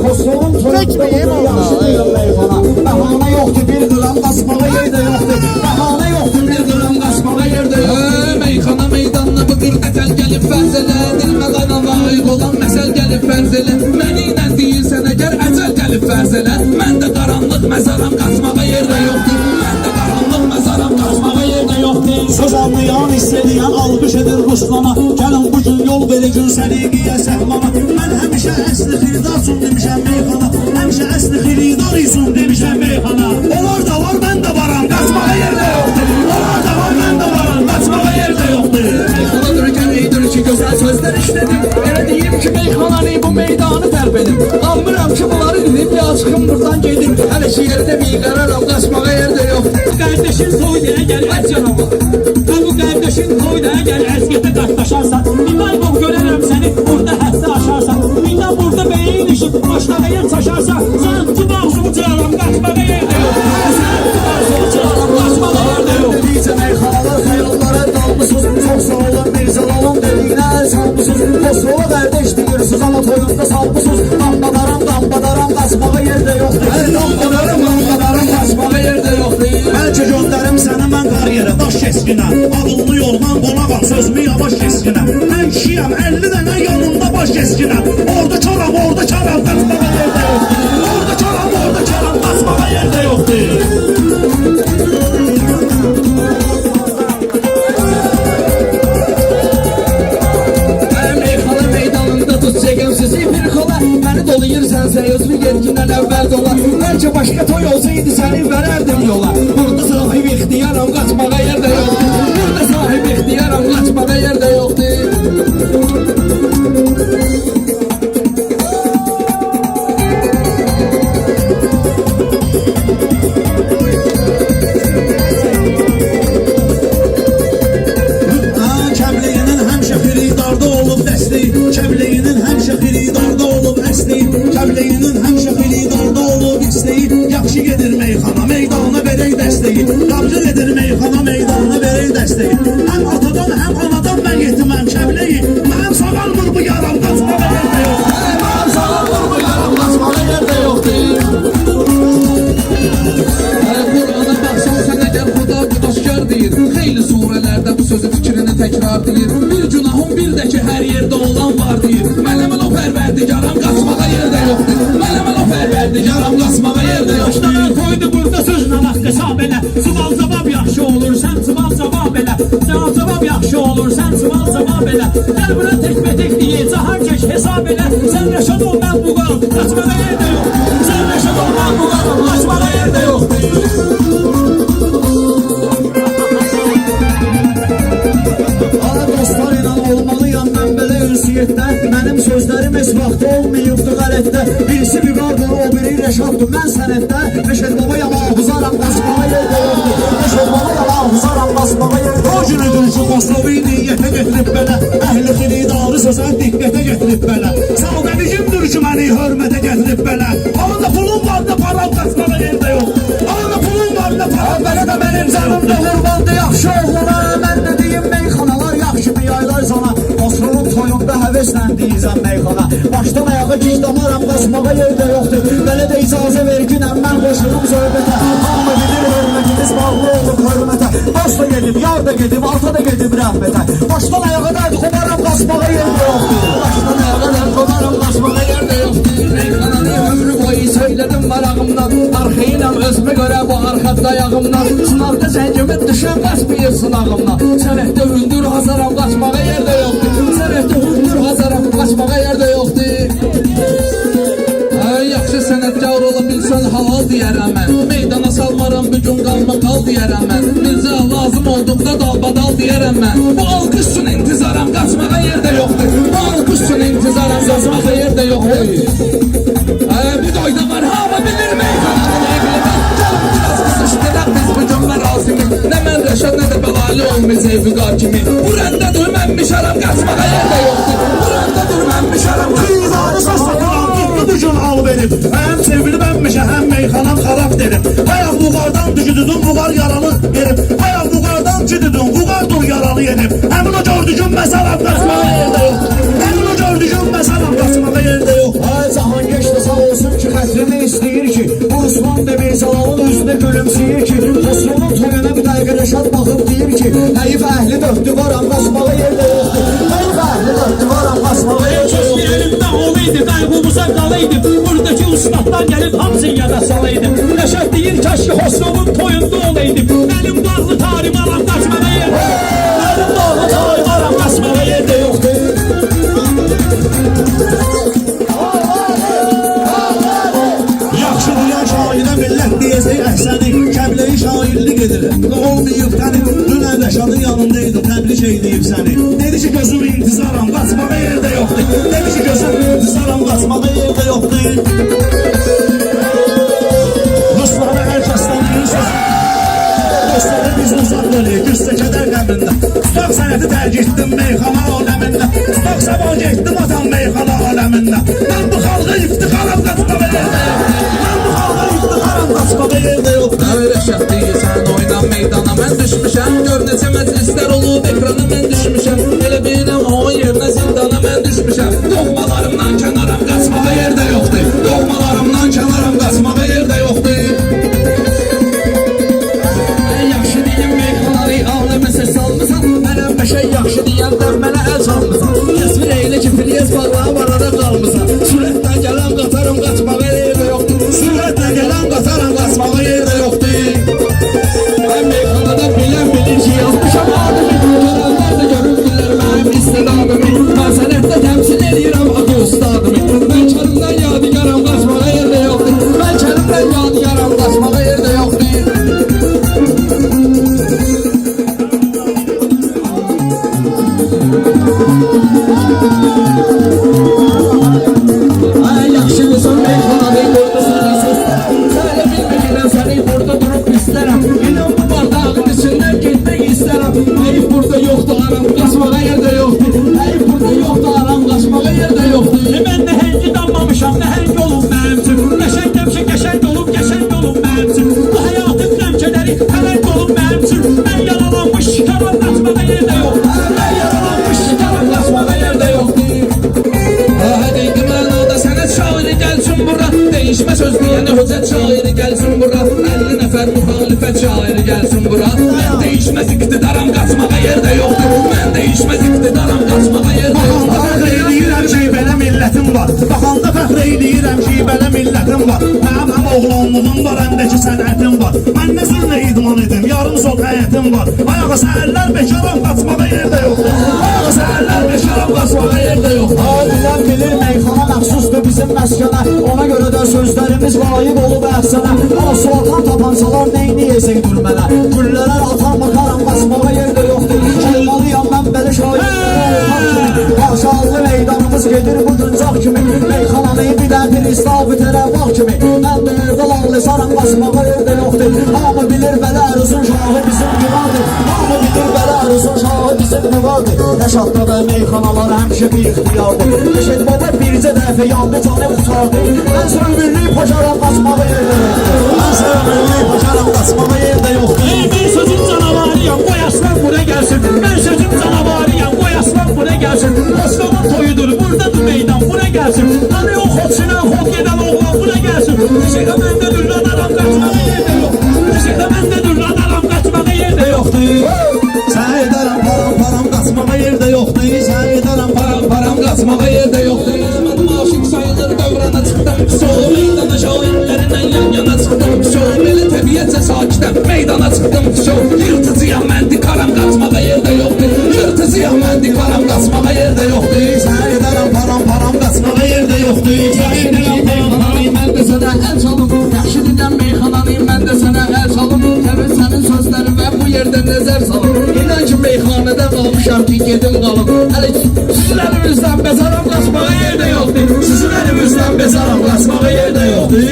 Xosrovun toyundan yaxşı deyil meyxana. Bəhanə yoxdur, bir qıram qaçmağa yer də yoxdur. Bəhanə yoxdur, bir qıram qaçmağa yer də yoxdur. Meyxana meydanına bu bir nətəl gəlib fərz elə, dilmə qana layiq olan məsəl gəlib fərz elə. Məni ilə deyirsən əgər əcəl gəlib fərz elə. Mən də qaranlıq məzəram, qaçmağa yer də yoxdur. Mən də qaranlıq məzəram, qaçmağa yer də yoxdur. Söz anlayan, istəyən alqış edir Ruslana. Gəlin bu gün yol verir gün səliqiyə səhmana. Mən həmişə əsli xiridarsun demişəm meyxana. Həmişə əsli xiridarıysun demişəm meyxana. Onlar da var, mən də varam, qaçmağa yer də yoxdur. Onlar da var, mən də varam, qaçmağa yer də yoxdur. Meyxanadır gərəkdir ki, gözəl sözlər işlədim. Elə deyim ki, meyxananı bu meydanı tərb edim. Almıram ki, bunları dedim, ya çıxım buradan gedim. Hələ ki, yerdə bir qararam, qaçmağa yer də yoxdur. Qardaşın soyduğuna gəl əz yanıma. Bu qardaşın soyduğuna gəl əzgətə qardaşarsan. Bir qaybol görərəm səni, burada hədsə aşarsan. Birdən burada beyin işib, başlağa yer çaşarsan. Sən tüm ağzımı çırarım, qaçmağa yer də yoxdur. Sən tüm ağzımı çırarım, qaçmağa yer də yoxdur. Dedikcə meyxanalar, xəyallara dalmışsınız. Çox sağ olun, Mirzalalım dediklə salmışsınız. Xosrova qardaş deyirsiniz, amma toyunda salmışsınız. Dambadaram, qaçmağa yer də yoxdur. Dambadaram, qaçmağa yer də yoxdur. Bəlkə göndərim səni mən kariyerə, daş keskinə. Adılını yoldan qonağam, sözümü yavaş keskinə. Mən kişiyəm, 50 dənə yanımda baş keskinə. Orada karam, qaçmağa yer də yoxdur. Orada karam, qaçmağa yer də yoxdur. Meyxana meydanında tut çəkəm sizi bir kola. Məni doluyursan sən özünü yetkindən əvvəl dola. Bəlkə başqa toy olsaydı səni verərdim yola. Burada sahib ixtiyaram, qaçmağa yer də yoxdur. Burada sahib ixtiyaram, qaçmağa yer də yoxdur. Kəbləyinin həmişə xiridarda olub dəstəyi. Kəbləyinin Hər yerdə olan var deyir. Mənəmən o pərverdigaram, qaçmağa yerdə yoxdur. Mənəmən o pərverdigaram, qaçmağa yerdə yoxdur. Başlanan koydu burada sözlə haqqı sabelə. Sual cavab yaxşı olur, sən sual cavab elə. Sual cavab yaxşı olur, sən sual cavab elə. Gəl bura tekbə-tek deyil, cahar keş hesab elə. Sən rəşad ol, mən bu qalım, qaçmağa yerdə yoxdur. Sən rəşad ol, mən bu qalım, qaçmağa yerdə yoxdur. Dostlar ilə olmalıyam mən belə ünsiyyətdə. Mənim sözlərim heç vaxt olmayıbdı qələtdə. Birisi Vüqardır, o biri Rəşaddır, mən sənətdə. Rəşad baba yalan huzaram, qaçmağa yerdə yoxdur. Rəşad baba yalan huzaram, qaçmağa yerdə yoxdur. O günüdür ki, Xosrovu niyyətə getirib belə. Əhlifini idarı sözə diqqətə getirib belə. Savqəni kimdir ki, məni hörmətə getirib belə. Alında pulum var da param, qaçmağa yerdə yoxdur. Alında pulum var da param, belə də mənim canımda qurbandı yaxşı oğluna. Mən dediyim meyxanalar yaxşı bir yaylar sana. Xosrovun toyunda həvəslə deyizəm meyxana. Başdan ayağa gic damaram, qaçmağa yerdə yoxdur. Belə də icazə verginəm, mən qoşurum söhbətə. Hamı bilir hörmətiniz bağlı olub hörmətə. Dost da gedib, yar da gedib, ata da gedib rəhmətə. Başdan ayağa dərdi qomaram, qaçmağa yerdə yoxdur. Başdan ayağa dərdi qomaram, qaçmağa yerdə yoxdur. Meyxananı ömrü boyu söylədim marağımdan. Arxayınam özümə görə bu arxad dayağımdan. Sınavda zəngimət düşən qaçmayır sınağımdan. Sənətdə hündür hazaram, qaçmağa yerdə yoxdur. Sənətdə hündür hazaram, qaçmağa yerdə yoxdur. Yaxşı sənətkar ola bilsən halal deyərəm mən. Meydana salmaram bugün qalma qal deyərəm mən. Bizə lazım olduqda dalbadal deyərəm mən. Bu alqış üçün intizaram, qaçmağa yerdə yoxdur. Bu alqış üçün intizaram, qaçmağa yerdə yoxdur. Bir doyda var, hava bilir meyxananın eqlidir. Gəlin biraz qısışdıraq biz bugün mərazimi. Nə mən Rəşad, nə də bəlalı olmayız Vüqar kimi. Bu rəndə dur mən mişaram, qaçmağa yerdə yoxdur. Bu rəndə dur mən mişaram, qaçmağa yerdə bugün al verib. Həm sevgili mənmişə, həm meyxanam xarakterim. Hayaq buğardan düzüdüm, buğar yaralı verib. Hayaq buğardan cididüm, buğar dur yaralı yenib. Həmin o gördüyüm məsalam, qaçmağa yerdə yoxdur. Həmin o gördüyüm məsalam, qaçmağa yerdə yoxdur. Ay cahan geçdi sağ olsun ki, xətrini istəyir ki. Bu Ruslan demək salamın üzünə gülümsəyir ki. Xosrovun toyuna bir dəqiqə Rəşad baxıb deyir ki, həyif əhli dördü varam, qaçmağa yerdə yoxdur. Həyif əhli dördü varam, qaçmağa yerdə yoxdur. Elimdə oluydu, qaybumuza qalıydı. Buradakı ustadlar gəlib hamısını yada salaydı. Rəşad deyir kaşki Xosrovun toyunda olaydı. Mənim bağlı tarim aram, qaçmağa yerdə yoxdur. Mənim bağlı tarim aram, qaçmağa yerdə yoxdur. Yaxşı duyan şairə millət deyəcək əhsəni. Kəbləyi şairlik edir, olmayıb təni. Dünən Rəşadın yanındaydı, təbrik eydiyib səni. Dedi ki gözüm intizaram, qaçmağa yerdə yoxdur. Dedi ki gözüm intizaram, qaçmağa yerdə yoxdur. Rusları hər kəs tanıyır sözü. Dostları biz uzaq dönüyor, güzsə kədər qəmində. Tutaq sənəti tərk etdim meyxana aləmində. Tutaq sabah getdim atam meyxana aləmində. Mən bu xalqa iftixaram, qaçmağa yerdə yoxdur. Mən bu xalqa iftixaram, qaçmağa yerdə yoxdur. Rəşad deyirsən oynan meydana mən düşmüşəm. Gör necə məclislər olub ekrana mən düşmüşəm. Elə biləm o yerinə zindana mən düşmüşəm. Doğmalarımdan kənaram, qaçmağa yerdə yoxdur. Doğmalarımdan kənaram, qaçmağa yerdə yoxdur. Yaxşı deyim meyxanarı aləmə səs salmısan. Mənəm bəşək yaxşı deyəndən mənə əl çalmısan. Təsvir eylə ki filyez bağlağı arada qalmısan. Sürətdən gələn qatarım, qaçmağa yerdə yoxdur. Sürətdən gələn qatarım, qaçmağa yerdə yoxdur. Mən meyxanada bilən bilir ki yazmışam adımı. Görənlər də göründülər mənim istedadımı. Mən sənətdə təmsil edirəm adı ustadımı. Mən kərimdən yadigaram, qaçmağa yerdə yoxdur. Mən kərimdən yadigaram, qaçmağa yerdə yoxdur. Ay yaxşı qızım meyxanada burada səni səslərəm. Sən elə bilməklə səni burada durub istərəm. İnan bu bardağın içindən getmək istərəm. Heyif burada yoxdur aram, qaçmağa yerdə yoxdur. Heyif burada yoxdur aram, qaçmağa yerdə yoxdur. Mən nəhəngi danmamışam, nəhəng olub mənim üçün. Qəşəng dəmşə qəşəng olub, qəşəng olub mənim üçün. Bu həyatın qəmkələri pələng olub mənim üçün. Mən yaralanmış şikaram, qaçmağa yerdə yoxdur. Mən yaralanmış şikaram, qaçmağa yerdə yoxdur. Həqiqi mənada sənət şairi gəlsin bura. Değişmə söz deyəni hüccət şairi gəlsin bura. 50 nəfər müxalifət şairi gəlsin bura. Mən değişməz iqtidaram, qaçmağa yerdə yoxdur. Mən değişməz iqtidaram, qaçmağa yerdə yoxdur. var. Baxanda fəxr eyləyirəm ki, belə millətim var. Mənim oğlanlığım var, əmdəki sənətim var. Mən nə sürünə idman edim, yarım sol həyətim var. Ayağa səhərlər bekaram, qaçmağa yerdə yoxdur. Ayağa səhərlər bekaram, qaçmağa yerdə yoxdur. Adilən bilir meyxana məxsusdur bizim məskənə. Ona görə də sözlərimiz layiq olub əhsənə. Ama sultan tapansalar neyniyəcək durmənə. Güllərə atan bakaram, qaçmağa yerdə yoxdur. Olmalıyam mən belə şahid. Başarılı meydanımız gedir bu güncaq kimi. Meyxananı bir də bir istal bitərə vaxt kimi. Mən də yerdə lağlısaram, qaçmağa yerdə yoxdur. Hamı bilir belə Əruzun şahı bizim güvadır. Hamı bilir belə Əruzun şahı bizim güvadır. Rəşadda da meyxanalar həmişə bir ixtiyardır. Rəşad baba bircə dəfə yandı canı qurtardı. Mən sövgürlüyü paşaram, qaçmağa yerdə yoxdur. Mən sövgürlüyü paşaram, qaçmağa yerdə yoxdur. Ben sözüm canavarıyam, qoy aslan bura gəlsin. Ben sözüm canavarıyam, qoy aslan bura gəlsin. Osmanın toyudur, buradadır meydan, bura gəlsin. Hani o xodçuna, xod gedən oğlan bura gəlsin. Işıqda məndə dürradaram, qaçmağa yerdə yoxdur. Işıqda məndə dürradaram, qaçmağa yerdə yoxdur. Sən edərəm param qaçmağa yerdə yoxdur. Sən edərəm param qaçmağa yerdə yoxdur. Mənim aşıq sayılır dövrana çıxdım. Sol meydana şahidlərinlə yan yana çıxdım. Sol belə təbiyyətcə sakitəm, meydana çıxdım. Sol yırtıcıyam mən dikaram, qaçmağa yerdə yoxdur. Yırtıcıyam mən dikaram, qaçmağa yerdə yoxdur. Sən edərəm param qaçmağa yerdə yoxdur. Sən edərəm param Mən də sənə əl çalım, yaxşı dinlən meyxananıyım, mən də sənə əl çalım. Təbii sənin sözlərimə bu yerdə nəzər salım. İnan ki meyxanədə qalmışam ki gedim qalım. Hələ sizin əlimizdən bezaram, qaçmağa yerdə yoxdur. Sizin əlimizdən bezaram, qaçmağa yerdə yoxdur.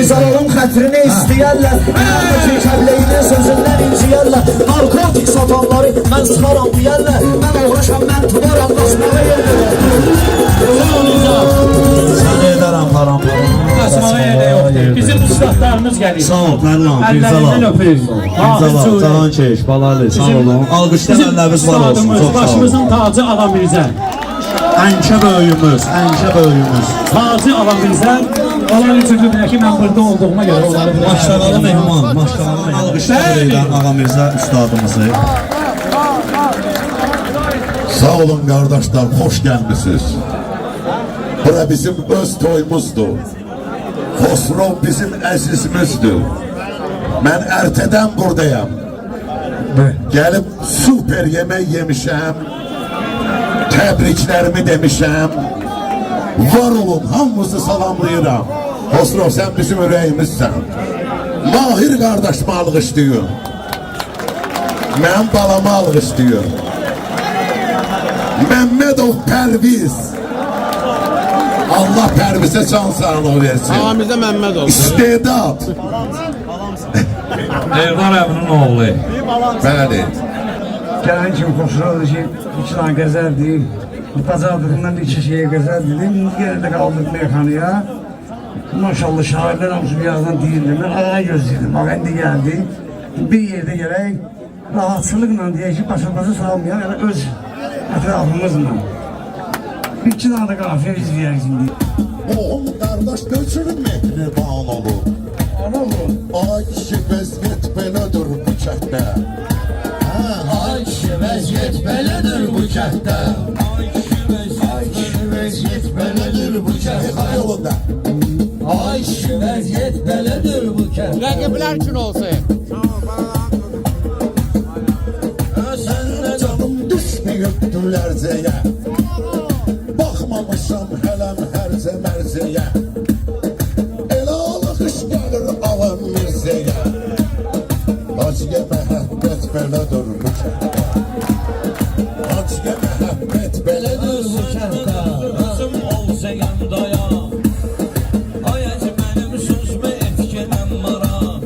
Zalalım xətrini istəyərlər. Məndəki kəbləyinin sözündən inciyərlər. Narkotik satanları mən sıxaram deyərlər. Mən uğraşam, mən tudaram, qaçmağa yerdə yoxdur. Sən edərəm param. Qaçmağa yerdə yoxdur. Bizim ustadlarımız gəlir. Sağ ol, Nərlan, Əllərindən öpürüz. Cahan Keş, Balalı, sağ olun. Alqışlar əlləriniz var olsun, çox sağ olun. Başımızın tacı Alamirzə. Ənkə böyüyümüz. Tacı Alamirzə. Olan üçüncü bile ki ben burada olduğuma göre onları buraya... Maşqalalı mehman, alqışlar verirlər Ağa Mirzə üstadımızı. Sağ olun kardeşler, hoş gelmişsiniz. Bura bizim öz toyumuzdur. Xosrov bizim əzizimizdir. Ben erteden buradayım. Gelip süper yemek yemişəm. Təbriklərimi demişəm. Var olun, hamımızı salamlayıram. Xosrov, sen bizim ürəyimizsən. Mahir kardeşimi alqışlıyor. Mən balamı alqışlıyor. Məmmədov Pərviz. Allah Pərvizə can sağlığı versin. Ağamızda Məmmədov. İstedad. Eldar əbinin oğlu. Bəli. Gələn kimi Xosrov'dur ki, iki tane gəzər deyil. Pazardığından iki şeye gəzər dedim. İndi yerində qaldıq meyxanaya. Maşallah şahidlər hamısı bir yazdan deyildim. Ben ayağa gözləyirdim. Bak indi geldi. Bir yerde gerek rahatsızlıkla diye ki başa salmayan ya da öz etrafımızla. Bir iki tane de kafiye izleyeriz şimdi. Oğul kardeş göçürməkdir bağlı olur. Ay kişi vəziyyət belədir bu kənddə. Ay kişi vəziyyət belədir bu kənddə. Ay kişi vəziyyət belədir bu kənddə. Ay kişi vəziyyət belədir bu kənddə. Rəqiblər üçün olsun. Səndə canım düşməyibdir lərzəyə. Baxmamışam hələm hərzə mərzəyə. Elə alıq gəlir Ağa Mirzəyə. Acıya məhəbbət belədir bu kənddə. Acıya məhəbbət belədir bu kənddə. Özüm olsayam dayan. Ay acı mənim sözmə etkənəm maram.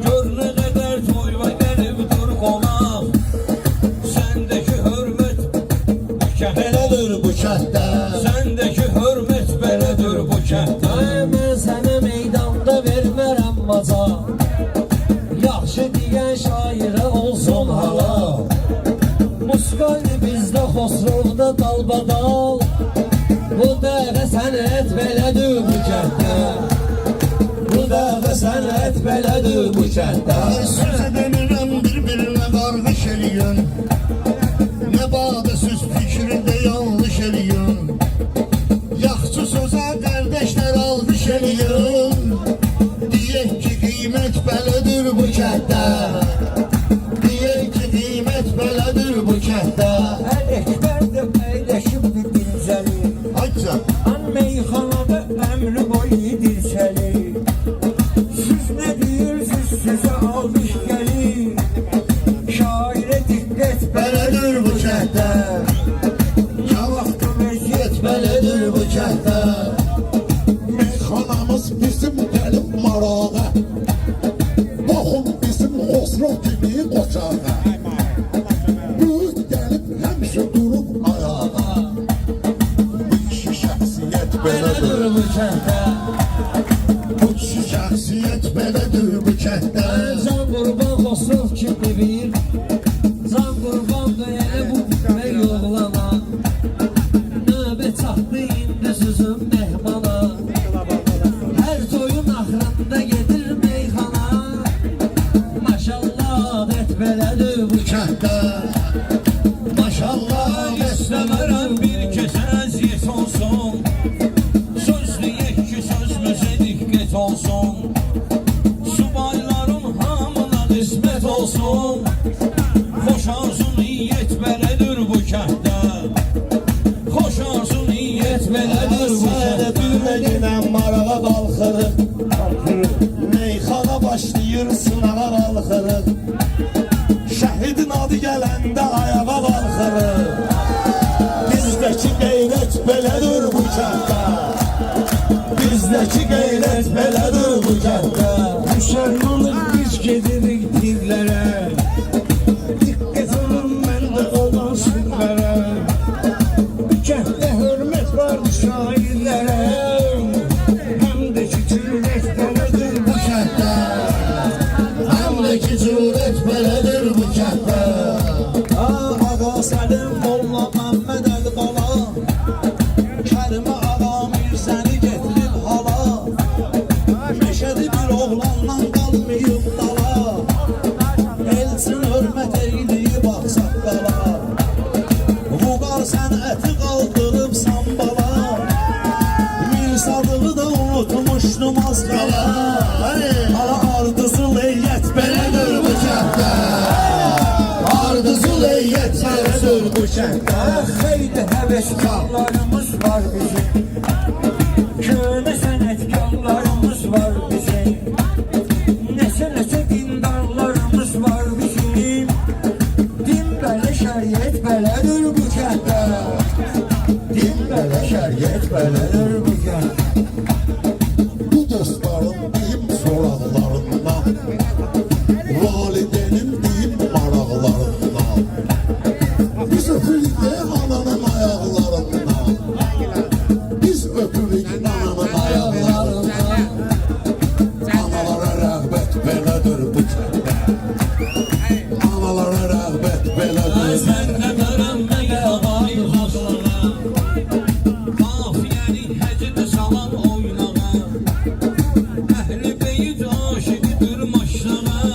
Gör nə qədər toyva gəlib dur qonaq. Səndəki hörmət bu kəndədir bu kənddə. Səndəki hörmət belədir bu kənddə. Mən sənə meydanda vermərəm maca. Yaxşı deyən şairə olsun hala. Muskaydı bizdə Xosrovda dalbadal. Bu dəvə sənət belədir bu kənddə. Bu dəvə sənət belədir bu kənddə. Sözə demirəm bir-birinə qarğış eləyən. Nə badə süz kənddə Ələkbərdə əyləşibdir dincəli Hacca An meyxanada əmri boyu dirçəli Siz nə deyirsiniz sizə almış gəlir Şairə diqqət Belədir bu kənddə Yavaxda vəziyyət Belədir bu kənddə Meyxanamız bizim gəlib marağa Baxın bizim Xosrov kimi qoçağa Böyük gəlib həmişə durub ayağa Bu kişi şəxsiyyət belədir bu kənddə Bu kişi şəxsiyyət belədir bu kənddə Can qurban Xosrov kimi bir Can qurban deyələ bu bitmək oğlana Növbə çatdı indi sözüm mehmana Hər toyun axırında gedir meyxana Maşallah adət belədir bu Kənddə Maşallah istəmərəm bir kəsə əziyyət olsun Söz deyək ki sözümüzə diqqət olsun Subayların hamına qismət olsun Xoş arzu niyyət belədir bu kənddə Xoş arzu niyyət belədir bu kənddə Bilməginə marağa qalxırıq Meyxana başlayır sınağa qalxırıq Şəhidin adı gələndə ayağa qalxırıq Bizdəki qeyrət belədir bu kənddə Bizdəki qeyrət belədir bu kənddə Müsəlmanıq biz gedirik divlərə Diqqət olun məndə olan sirlərə Kənddə hörmət var şairlərə Həm də ki cürət belədir bu kənddə Həm də ki cürət belədir bu kənddə Ağa Səlim Molla Məmməd Əli Bala Kərimə ağa Mirzəni getirib hala Meşədi bir oğlandan qalmayıb dala Elçin hörmət eyləyib ağsaqqala Vüqar sənəti qaldırıb sambala Mirsadığı da unutmuşdum az qala Hala ardızıl eyyət belədir bu kənddə Ardızıl eyyət belədir bu kənddə Xeyli həvəskarlarımız var bizim Köhnə sənətkarlarımız var bizim Neçə dindarlarımız var bizim Din belə şəriət belədir bu kənddə Din belə şəriət belədir bu kənddə Bu dostlarım deyim soraqlarından Validenim deyim maraqlarından Biz öpürük de ananın ayaqlarından Biz öpürük ananın ayaqlarından Analara rəğbət belədir bu kəndə Analara rəğbət belədir Sən nə qərəmdə yağayı xaxlara Qafiyəni həcid salan oynağa Əhli beyit aşiqidir maşlağa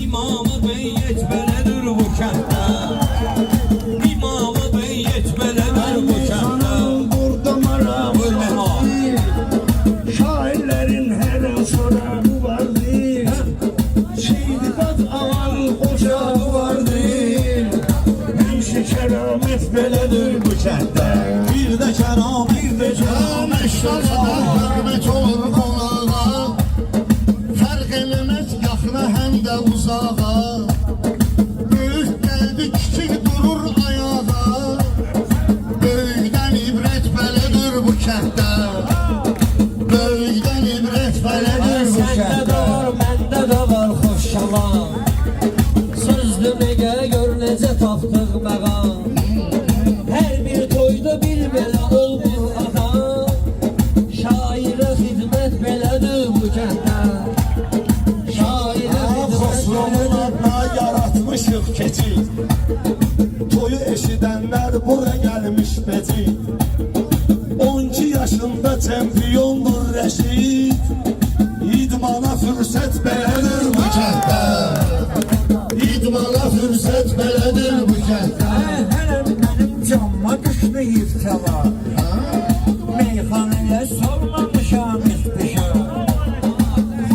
İmamı beyyət belədir bu kənddə İmamı beyyət belədir bu kənddə Burada maraq vardır Şairlərin hər an sorağı vardır Şeydibad avar ocağı vardır Həmişə kəramət belədir bu kənddə Bir də kəram, bir də kəram Hörmət olur qonağa Fərq eləməz yaxına həm də uzağa Böyük qəlbi kiçik durur ayağa Böyükdən ibrət belədir bu kənddə Böyükdən ibrət belədir bu Səndə kənddə də var, məndə də var xoş şalan Sözdü nəgə gör necə tapdıq məqam Hər bir toyda bir belə olur adam Şairə xidmət belədir bu kənddə Şairə Xosrovun adına yaratmışıq keçid Toyu eşidənlər bura gəlmiş becid 12 yaşında çempiyondur Rəşid İdmana fürsət belədir bu kənddə İdmana fürsət belədir bu kənddə Hələm mənim canıma düşməyib təla Meyxanəyə sormamışam istişa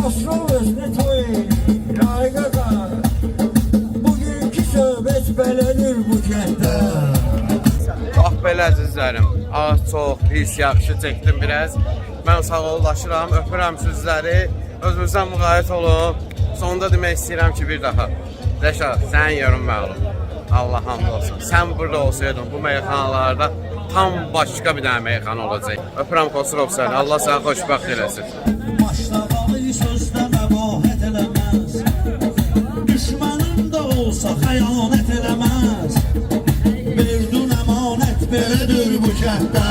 Xosrov özünə toy eləyir, ay qaqa Bugünkü söhbət belədir belədir bu kənddə. Bax belə əzizlərim, az çox pis yaxşı çəkdim biraz. Mən sağollaşıram, öpürəm sizləri. Özünüzdən müğayət olun. Sonunda demək istəyirəm ki, bir daha. Rəşad, sənin yerin məğlub. Allah hamd olsun. Sən burada olsaydın bu meyxanalarda tam başqa bir dənə meyxana olacaq. Öpürəm Xosrov səni. Allah səni xoşbəxt eləsin. Başlamalı sözdə məbahət eləməz. Düşmənin də olsa xəyanət eləməz. Verdun əmanət belədir bu kənddə.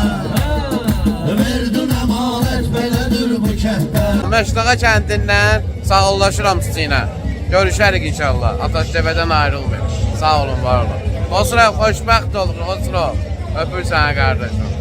Verdun əmanət belədir bu kənddə. Məşdağa kəndindən sağollaşıram sizinlə. Görüşərik inşallah. Ataştəbədən ayrılmayın. Sağ olun, var olun. Xosrov, xoşbəxt olun, Xosrov. Öpür sənə qardaşım.